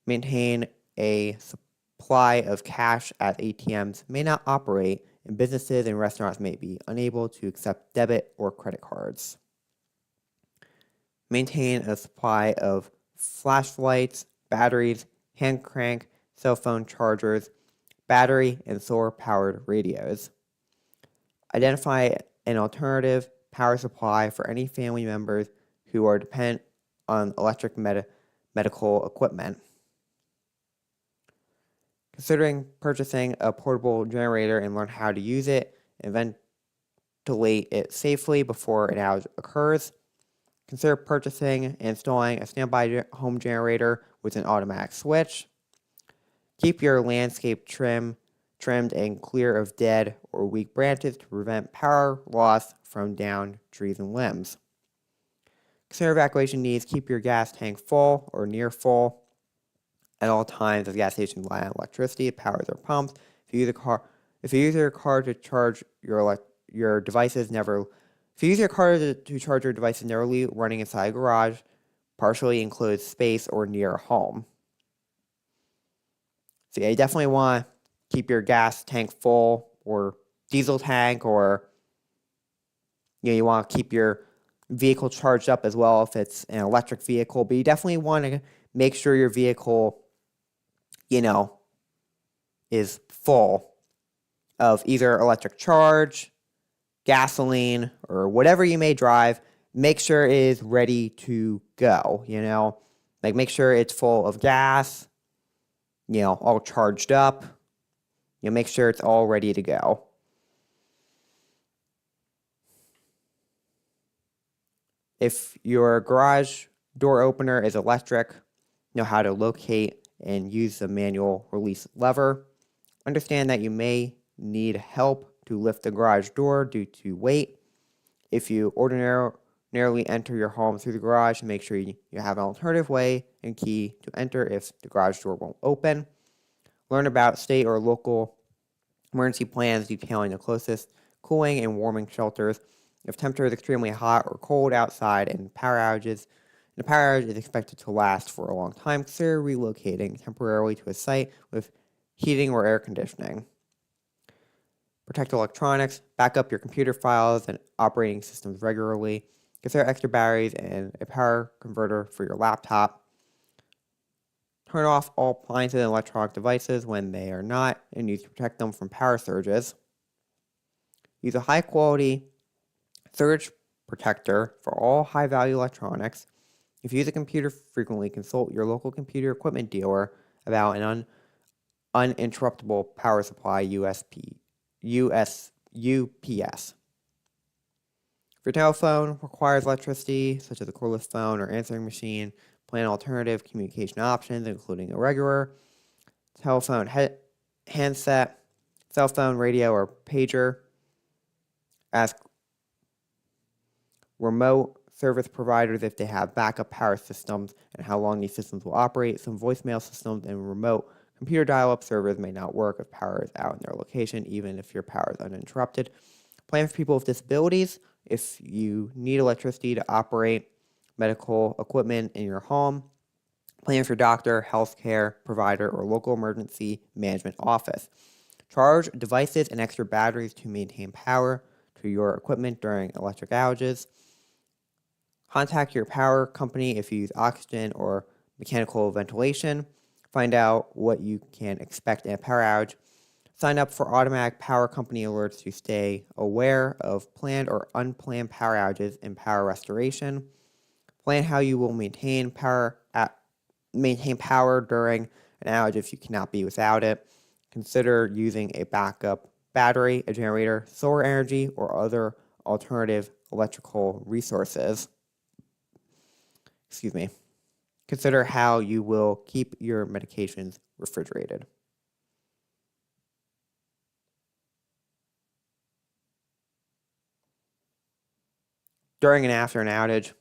Maintain a supply of cash as ATMs may not operate, and businesses and restaurants may be unable to accept debit or credit cards. Maintain a supply of flashlights, batteries, hand crank, cell phone chargers, battery and solar-powered radios. Identify an alternative power supply for any family members who are dependent on electric medical equipment. Considering purchasing a portable generator and learn how to use it and ventilate it safely before an outage occurs. Consider purchasing and installing a standby home generator with an automatic switch. Keep your landscape trimmed and clear of dead or weak branches to prevent power loss from downed trees and limbs. Consider evacuation needs. Keep your gas tank full or near full at all times, as gas stations rely on electricity to power their pumps. If you use your car to charge your devices, never leave running inside a garage, partially enclosed space, or near a home. So yeah, you definitely want to keep your gas tank full or diesel tank, or you want to keep your vehicle charged up as well if it's an electric vehicle. But you definitely want to make sure your vehicle, is full of either electric charge, gasoline, or whatever you may drive. Make sure it is ready to go, Like, make sure it's full of gas, all charged up. Make sure it's all ready to go. If your garage door opener is electric, know how to locate and use the manual release lever. Understand that you may need help to lift the garage door due to weight. If you ordinarily enter your home through the garage, make sure you have an alternative way and key to enter if the garage door won't open. Learn about state or local emergency plans detailing the closest cooling and warming shelters. If temperature is extremely hot or cold outside and the power outage is expected to last for a long time, consider relocating temporarily to a site with heating or air conditioning. Protect electronics. Back up your computer files and operating systems regularly. Consider extra batteries and a power converter for your laptop. Turn off all appliances and electronic devices when they are not in use to protect them from power surges. Use a high-quality surge protector for all high-value electronics. If you use a computer frequently, consult your local computer equipment dealer about an uninterruptible power supply UPS. If your telephone requires electricity, such as a cordless phone or answering machine, plan alternative communication options, including a regular telephone handset, cell phone, radio, or pager. Ask remote service providers if they have backup power systems and how long these systems will operate. Some voicemail systems and remote computer dial-up servers may not work if power is out in their location, even if your power is uninterrupted. Plan for people with disabilities. If you need electricity to operate medical equipment in your home, plan for your doctor, healthcare provider, or local emergency management office. Charge devices and extra batteries to maintain power to your equipment during electric outages. Contact your power company if you use oxygen or mechanical ventilation. Find out what you can expect in a power outage. Sign up for automatic power company alerts to stay aware of planned or unplanned power outages and power restoration. Plan how you will maintain power during an outage if you cannot be without it. Consider using a backup battery, a generator, solar energy, or other alternative electrical resources. Consider how you will keep your medications refrigerated. During and after an outage,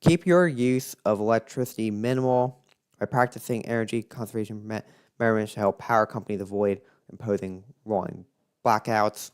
keep your use of electricity minimal by practicing energy conservation measures to help power companies avoid imposing rolling blackouts.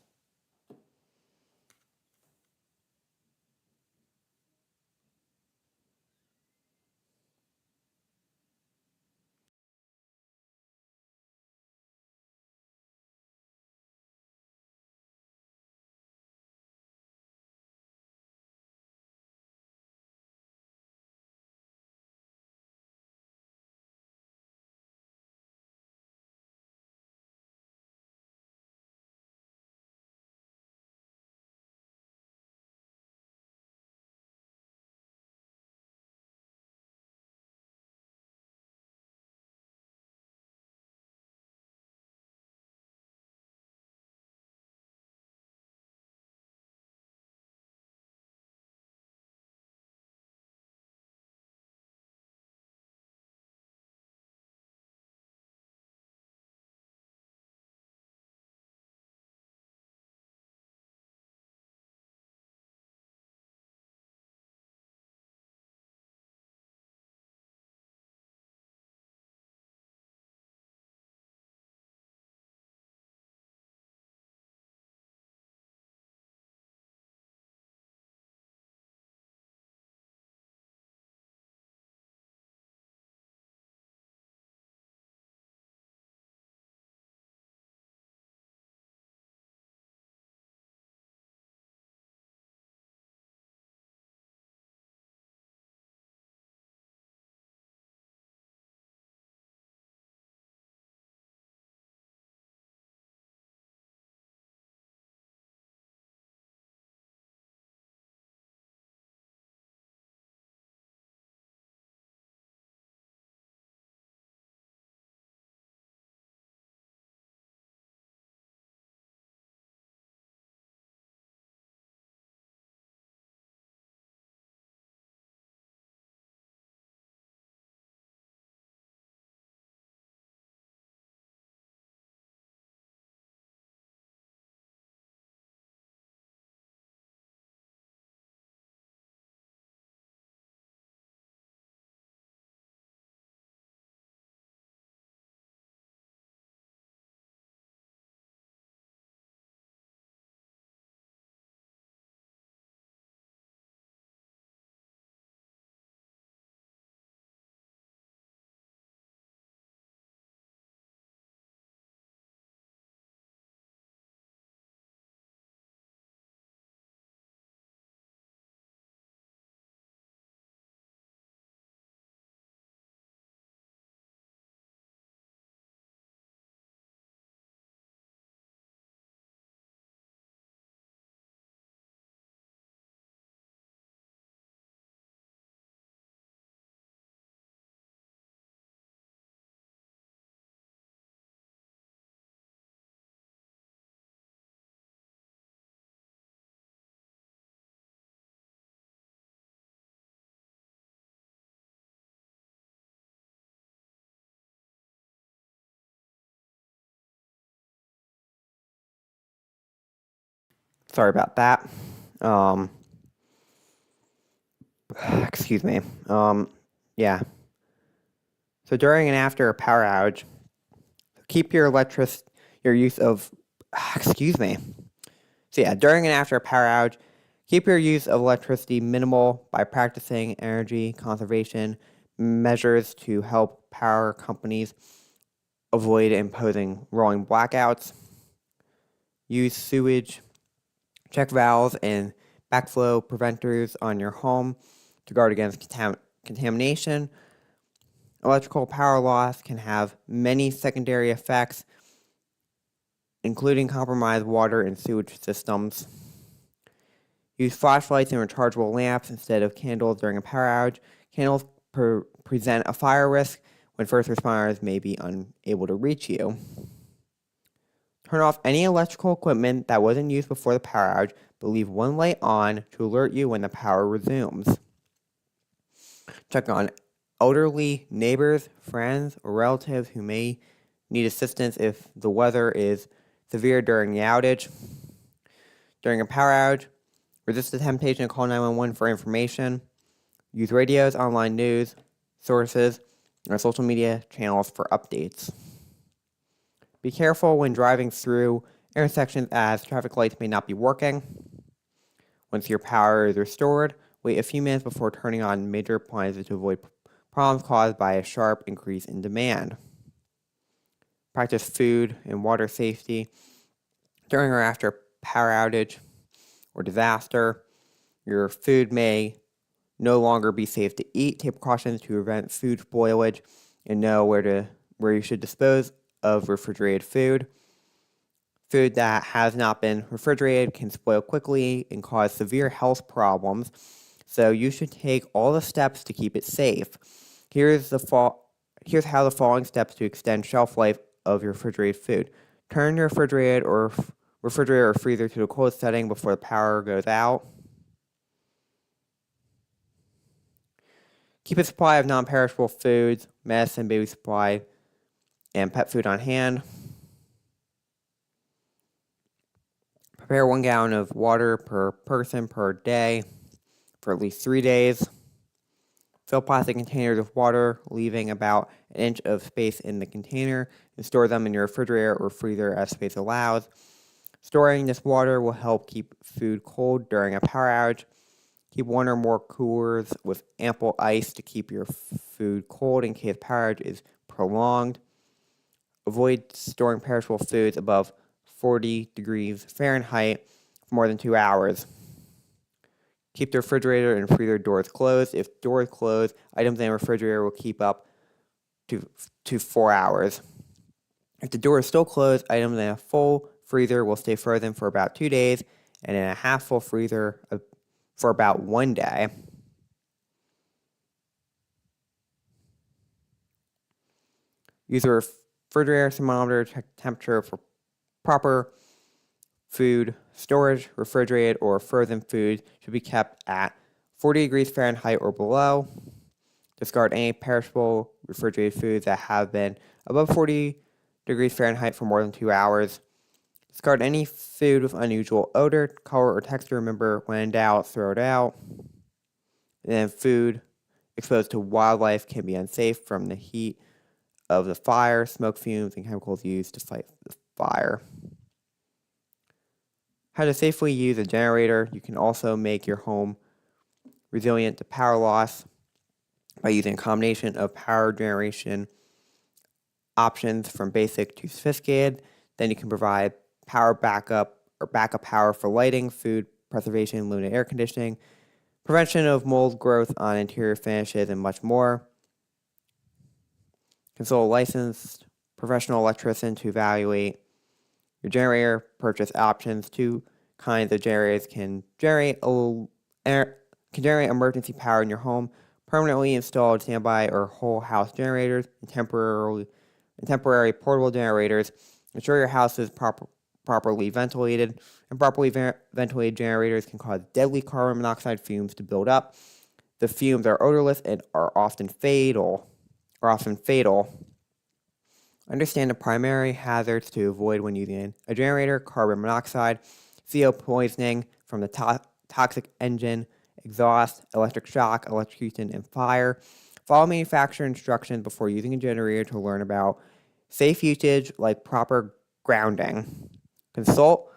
Sorry about that. Um, excuse me. Yeah. So during and after a power outage, keep your use of excuse me. So yeah, during and after a power outage, keep your use of electricity minimal by practicing energy conservation measures to help power companies avoid imposing rolling blackouts. Use sewage check valves and backflow preventers on your home to guard against contamination. Electrical power loss can have many secondary effects, including compromised water and sewage systems. Use flashlights and rechargeable lamps instead of candles during a power outage. Candles present a fire risk when first responders may be unable to reach you. Turn off any electrical equipment that wasn't used before the power outage, but leave one light on to alert you when the power resumes. Check on elderly neighbors, friends, or relatives who may need assistance if the weather is severe during the outage. During a power outage, resist the temptation to call 911 for information. Use radios, online news, sources, or social media channels for updates. Be careful when driving through intersections as traffic lights may not be working. Once your power is restored, wait a few minutes before turning on major appliances to avoid problems caused by a sharp increase in demand. Practice food and water safety. During or after a power outage or disaster, your food may no longer be safe to eat. Take precautions to prevent food spoilage and know where you should dispose of refrigerated food. Food that has not been refrigerated can spoil quickly and cause severe health problems, so you should take all the steps to keep it safe. Here's how the following steps to extend shelf life of your refrigerated food. Turn your refrigerator or freezer to the coldest setting before the power goes out. Keep a supply of non-perishable foods, medicine, baby supply, and pet food on hand. Prepare 1 gallon of water per person per day for at least 3 days. Fill plastic containers with water, leaving about an inch of space in the container, and store them in your refrigerator or freezer as space allows. Storing this water will help keep food cold during a power outage. Keep 1 or more coolers with ample ice to keep your food cold in case power outage is prolonged. Avoid storing perishable foods above 40 degrees Fahrenheit for more than 2 hours. Keep the refrigerator and freezer doors closed. If doors closed, items in the refrigerator will keep up to 4 hours. If the door is still closed, items in a full freezer will stay frozen for about 2 days, and in a half full freezer for about 1 day. Use a refrigerator thermometer to check temperature for proper food storage. Refrigerated or frozen food should be kept at 40 degrees Fahrenheit or below. Discard any perishable refrigerated foods that have been above 40 degrees Fahrenheit for more than 2 hours. Discard any food with unusual odor, color, or texture. Remember, when in doubt, throw it out. And then food exposed to wildlife can be unsafe from the heat of the fire, smoke fumes, and chemicals used to fight the fire. How to safely use a generator. You can also make your home resilient to power loss by using a combination of power generation options from basic to sophisticated. Then you can provide power backup or backup power for lighting, food preservation, limited air conditioning, prevention of mold growth on interior finishes, and much more. Consult a licensed professional electrician to evaluate your generator. Purchase options. 2 kinds of generators can generate emergency power in your home. Permanently installed standby or whole house generators and temporary portable generators. Ensure your house is properly ventilated. And properly ventilated generators can cause deadly carbon monoxide fumes to build up. The fumes are odorless and are often fatal. Understand the primary hazards to avoid when using a generator: carbon monoxide, CO poisoning from the toxic engine, exhaust, electric shock, electrocution, and fire. Follow manufacturer instructions before using a generator to learn about safe usage like proper grounding. Consult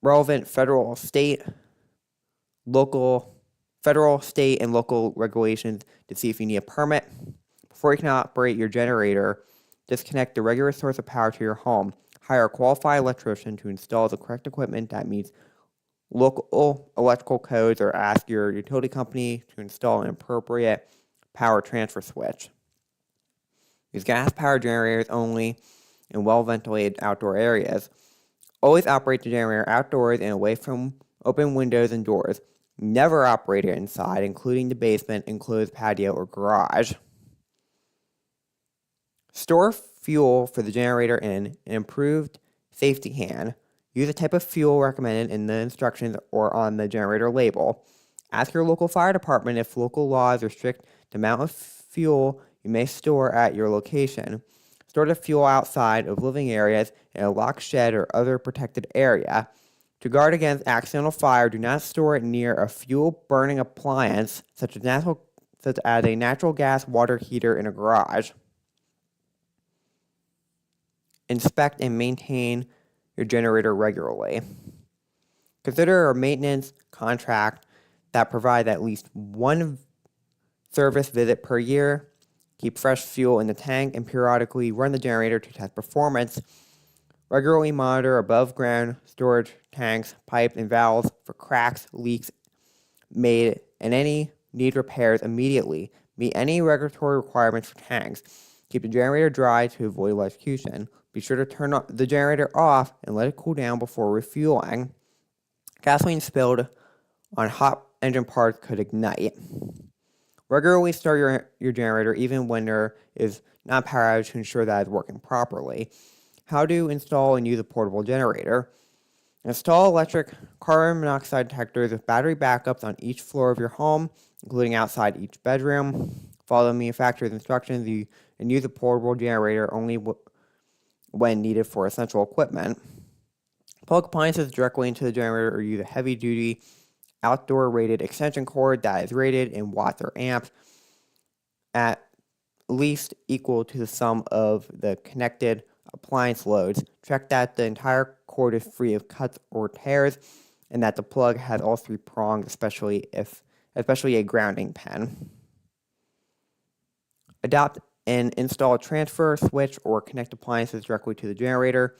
relevant federal, state, and local regulations to see if you need a permit. Before you can operate your generator, disconnect the regular source of power to your home. Hire a qualified electrician to install the correct equipment that meets local electrical codes, or ask your utility company to install an appropriate power transfer switch. Use gas-powered generators only in well-ventilated outdoor areas. Always operate the generator outdoors and away from open windows and doors. Never operate it inside, including the basement, enclosed patio, or garage. Store fuel for the generator in an improved safety can. Use the type of fuel recommended in the instructions or on the generator label. Ask your local fire department if local laws restrict the amount of fuel you may store at your location. Store the fuel outside of living areas in a locked shed or other protected area. To guard against accidental fire, do not store it near a fuel-burning appliance, such as a natural gas water heater in a garage. Inspect and maintain your generator regularly. Consider a maintenance contract that provides at least one service visit per year. Keep fresh fuel in the tank and periodically run the generator to test performance. Regularly monitor above ground storage tanks, pipes, and valves for cracks, leaks made, and any need repairs immediately. Meet any regulatory requirements for tanks. Keep the generator dry to avoid electrocution. Be sure to turn the generator off and let it cool down before refueling. Gasoline spilled on hot engine parts could ignite. Regularly start your generator even when there is not power outage to ensure that it's working properly. How to install and use a portable generator. Install electric carbon monoxide detectors with battery backups on each floor of your home, including outside each bedroom. Follow the manufacturer's instructions and use a portable generator only when needed for essential equipment. Plug appliances directly into the generator or use a heavy-duty outdoor rated extension cord that is rated in watts or amps at least equal to the sum of the connected appliance loads. Check that the entire cord is free of cuts or tears and that the plug has all three prongs, especially a grounding pin. Adopt and install a transfer switch or connect appliances directly to the generator.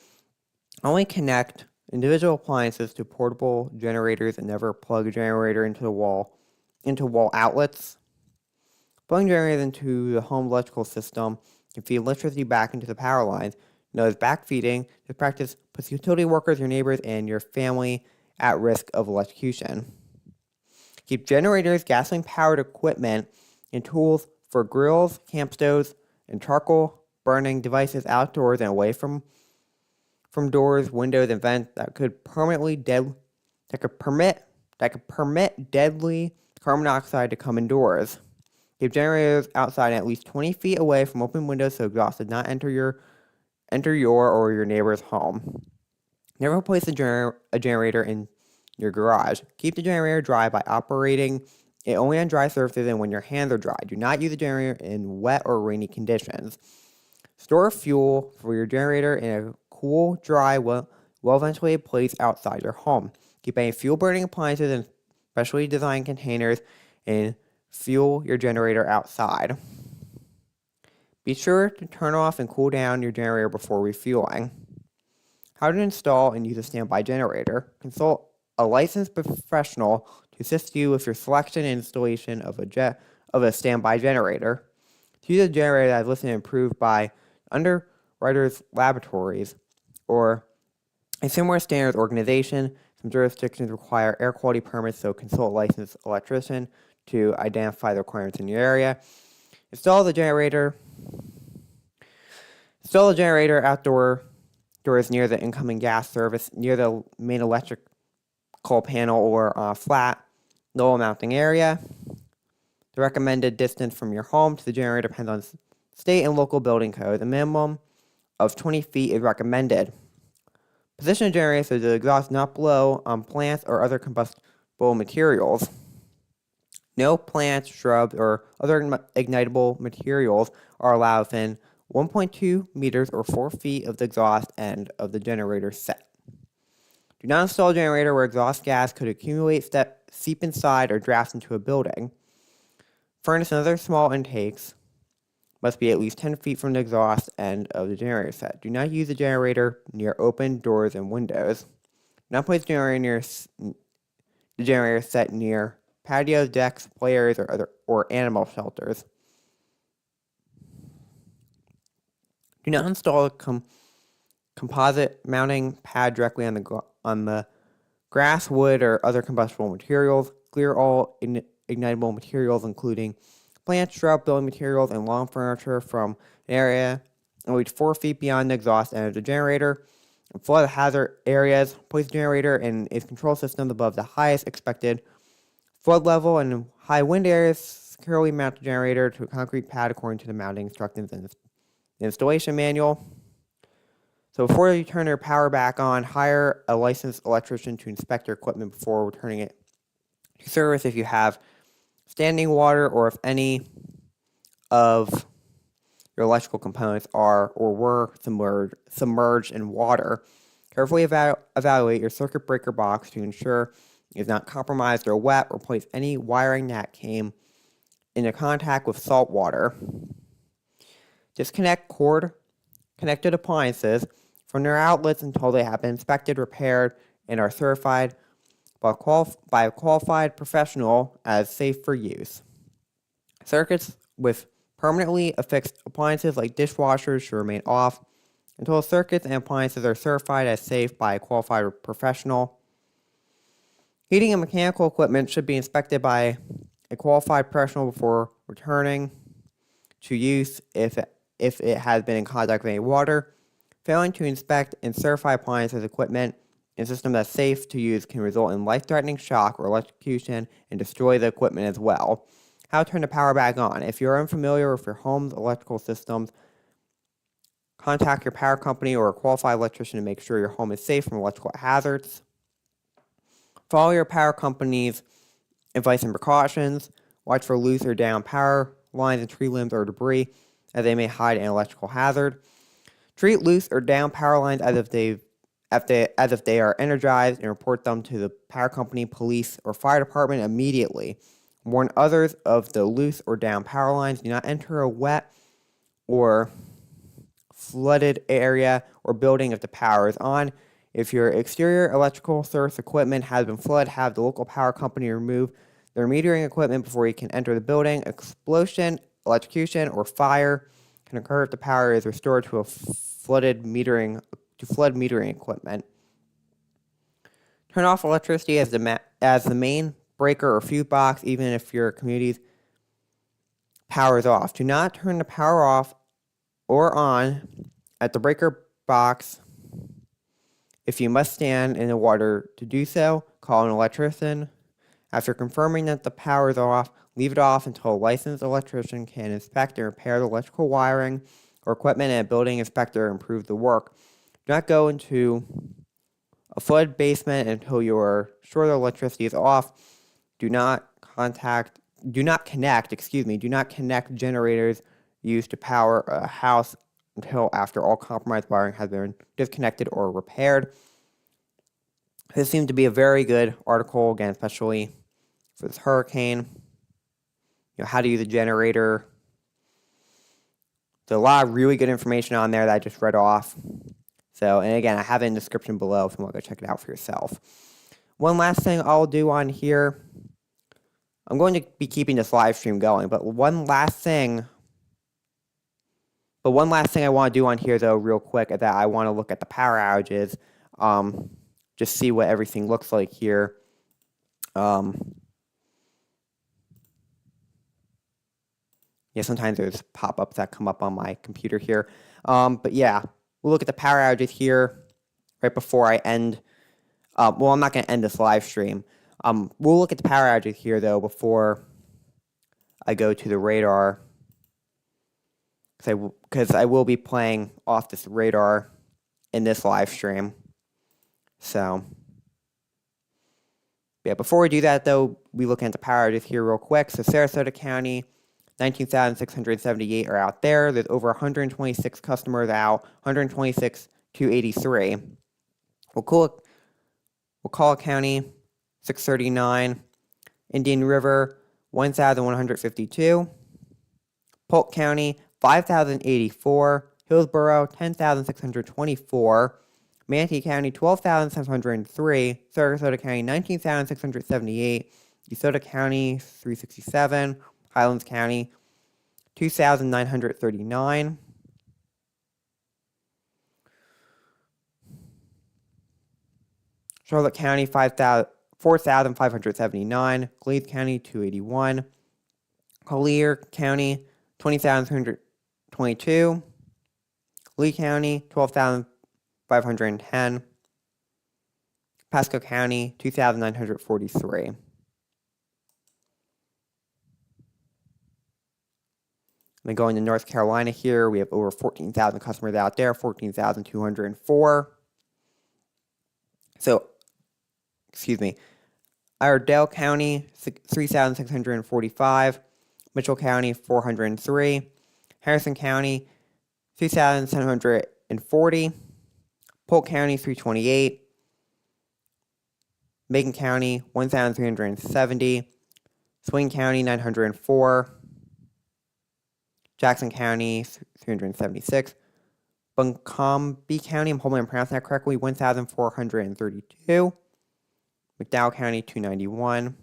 Only connect individual appliances to portable generators and never plug a generator into wall outlets. Plugging generators into the home electrical system can feed electricity back into the power lines. Known as backfeeding, this practice puts utility workers, your neighbors, and your family at risk of electrocution. Keep generators, gasoline-powered equipment, and tools for grills, camp stoves, and charcoal burning devices outdoors and away from doors, windows, and vents that could permit deadly carbon monoxide to come indoors. Keep generators outside at least 20 feet away from open windows so exhaust does not enter your or your neighbor's home. Never place a generator in your garage. Keep the generator dry by operating it only on dry surfaces and when your hands are dry. Do not use the generator in wet or rainy conditions. Store fuel for your generator in a cool, dry, well-ventilated place outside your home. Keep any fuel-burning appliances in specially designed containers and fuel your generator outside. Be sure to turn off and cool down your generator before refueling. How to install and use a standby generator. Consult a licensed professional to assist you with your selection and installation of a standby generator. To use a generator that is listed and approved by Underwriters Laboratories or a similar standards organization, some jurisdictions require air quality permits, so consult a licensed electrician to identify the requirements in your area. Install the generator outdoors near the incoming gas service, near the main electrical panel, or on a flat, low mounting area. The recommended distance from your home to the generator depends on state and local building codes. A minimum of 20 feet is recommended. Position the generator so the exhaust not blow on plants or other materials. No plants, shrubs, or other ignitable materials are allowed within 1.2 meters or 4 feet of the exhaust end of the generator set. Do not install a generator where exhaust gas could accumulate, seep inside, or draft into a building. Furnace and other small intakes must be at least 10 feet from the exhaust end of the generator set. Do not use the generator near open doors and windows. Do not place the generator set near patios, decks, play areas, or animal shelters. Do not install a composite mounting pad directly on the grass, wood, or other combustible materials. Clear all ignitable materials, including plants, shrub, building materials, and lawn furniture from an area at least 4 feet beyond the exhaust end of the generator. Flood hazard areas. Place the generator and its control systems above the highest expected flood level, and high wind areas. Securely mount the generator to a concrete pad according to the mounting instructions in the installation manual. So before you turn your power back on, hire a licensed electrician to inspect your equipment before returning it to service if you have standing water or if any of your electrical components are or were submerged in water. Carefully evaluate your circuit breaker box to ensure it is not compromised or wet. Replace any wiring that came into contact with salt water. Disconnect connected appliances from their outlets until they have been inspected, repaired, and are certified by a qualified professional as safe for use. Circuits with permanently affixed appliances like dishwashers should remain off until circuits and appliances are certified as safe by a qualified professional. Heating and mechanical equipment should be inspected by a qualified professional before returning to use if it has been in contact with any water. Failing to inspect and certify appliances, equipment, and system that's safe to use can result in life-threatening shock or electrocution and destroy the equipment as well. How to turn the power back on. If you're unfamiliar with your home's electrical systems, contact your power company or a qualified electrician to make sure your home is safe from electrical hazards. Follow your power company's advice and precautions. Watch for loose or down power lines and tree limbs or debris, as they may hide an electrical hazard. Treat loose or down power lines as if they are energized, and report them to the power company, police, or fire department immediately. Warn others of the loose or down power lines. Do not enter a wet or flooded area or building if the power is on. If your exterior electrical source equipment has been flooded, have the local power company remove their metering equipment before you can enter the building. Explosion, electrocution, or fire can occur if the power is restored to flood metering equipment. Turn off electricity as the main breaker or fuse box, even if your community's power is off. Do not turn the power off or on at the breaker box. If you must stand in the water to do so, call an electrician. After confirming that the power is off, leave it off until a licensed electrician can inspect and repair the electrical wiring or equipment, and a building inspector improve the work. Do not go into a flood basement until you are sure the electricity is off. Do not connect generators used to power a house until after all compromised wiring has been disconnected or repaired. This seemed to be a very good article, again, especially for this hurricane. How to use a generator. There's a lot of really good information on there that I just read off. So, and again, I have it in the description below if you want to go check it out for yourself. One last thing I'll do on here. I'm going to be keeping this live stream going, but one last thing I want to do on here, though, real quick, is that I want to look at the power outages, just see what everything looks like here. Sometimes there's pop-ups that come up on my computer here. But yeah, we'll look at the power outages here right before I end. I'm not going to end this live stream. We'll look at the power outages here, though, before I go to the radar. Because I will be playing off this radar in this live stream. So, Yeah, before we do that, though, we look into power outages here real quick. So Sarasota County, 19,678 are out there. There's over 126 customers out, 126 to 83. Wakulla County, 639. Indian River, 1,152. Polk County, 5,084. Hillsborough, 10,624. Manatee County, 12,703. Sarasota County, 19,678. DeSoto County, 367. Highlands County, 2,939. Charlotte County, 4,579. Glades County, 281. Collier County, 20,322. Lee County, 12,510. Pasco County, 2,943. Then going to North Carolina here, we have over 14,000 customers out there, 14,204. So, Iredell County, 3,645. Mitchell County, 403. Harrison County, 2,740. Polk County, 328. Macon County, 1,370. Swain County, 904. Jackson County, 376. Buncombe County, I'm hoping I'm pronouncing that correctly, 1,432. McDowell County, 291.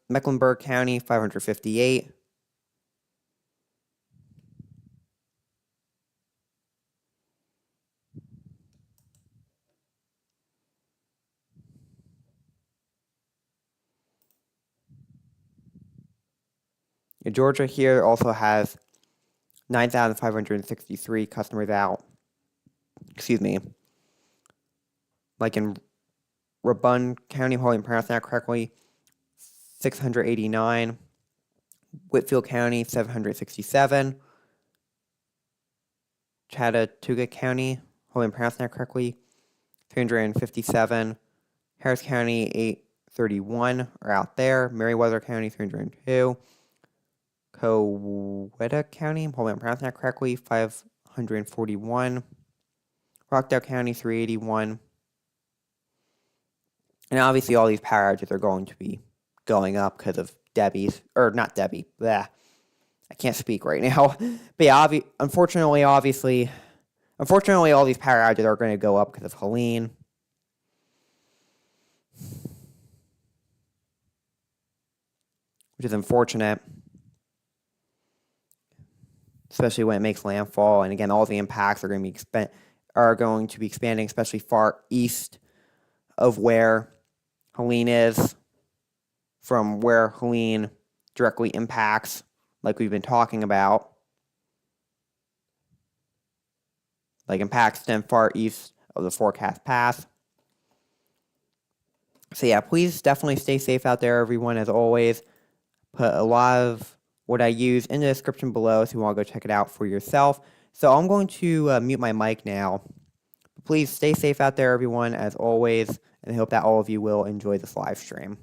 Mecklenburg County, 558. Georgia here also has 9,563 customers out. Like in Rabun County, I'm hoping I'm pronouncing that correctly, 689. Whitfield County, 767. Chattahoochee County, hopefully I'm pronouncing that correctly, 357. Harris County, 831 are out there. Meriwether County, 302. Coweta County, hopefully I'm pronouncing that correctly, 541. Rockdale County, 381. And obviously all these power outages are going to be going up because of not Debbie, bleh. I can't speak right now. But yeah, unfortunately, all these power outages are going to go up because of Helene. Which is unfortunate. Especially when it makes landfall. And again, all the impacts are going to be expanding, especially far east of where Helene is, from where Helene directly impacts, like we've been talking about. Like impacts extend far east of the forecast path. So yeah, please definitely stay safe out there, everyone, as always. Put a lot of what I use in the description below if you want to go check it out for yourself. So I'm going to mute my mic now. Please stay safe out there, everyone, as always, and I hope that all of you will enjoy this live stream.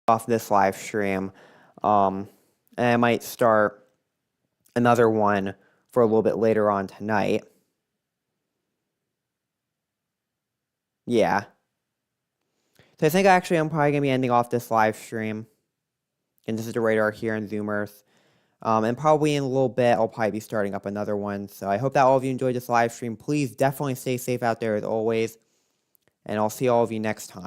off this live stream. And I might start another one for a little bit later on tonight. Yeah. So I think actually I'm probably going to be ending off this live stream. And this is the radar here in Zoom Earth. And probably in a little bit, I'll probably be starting up another one. So I hope that all of you enjoyed this live stream. Please definitely stay safe out there as always. And I'll see all of you next time.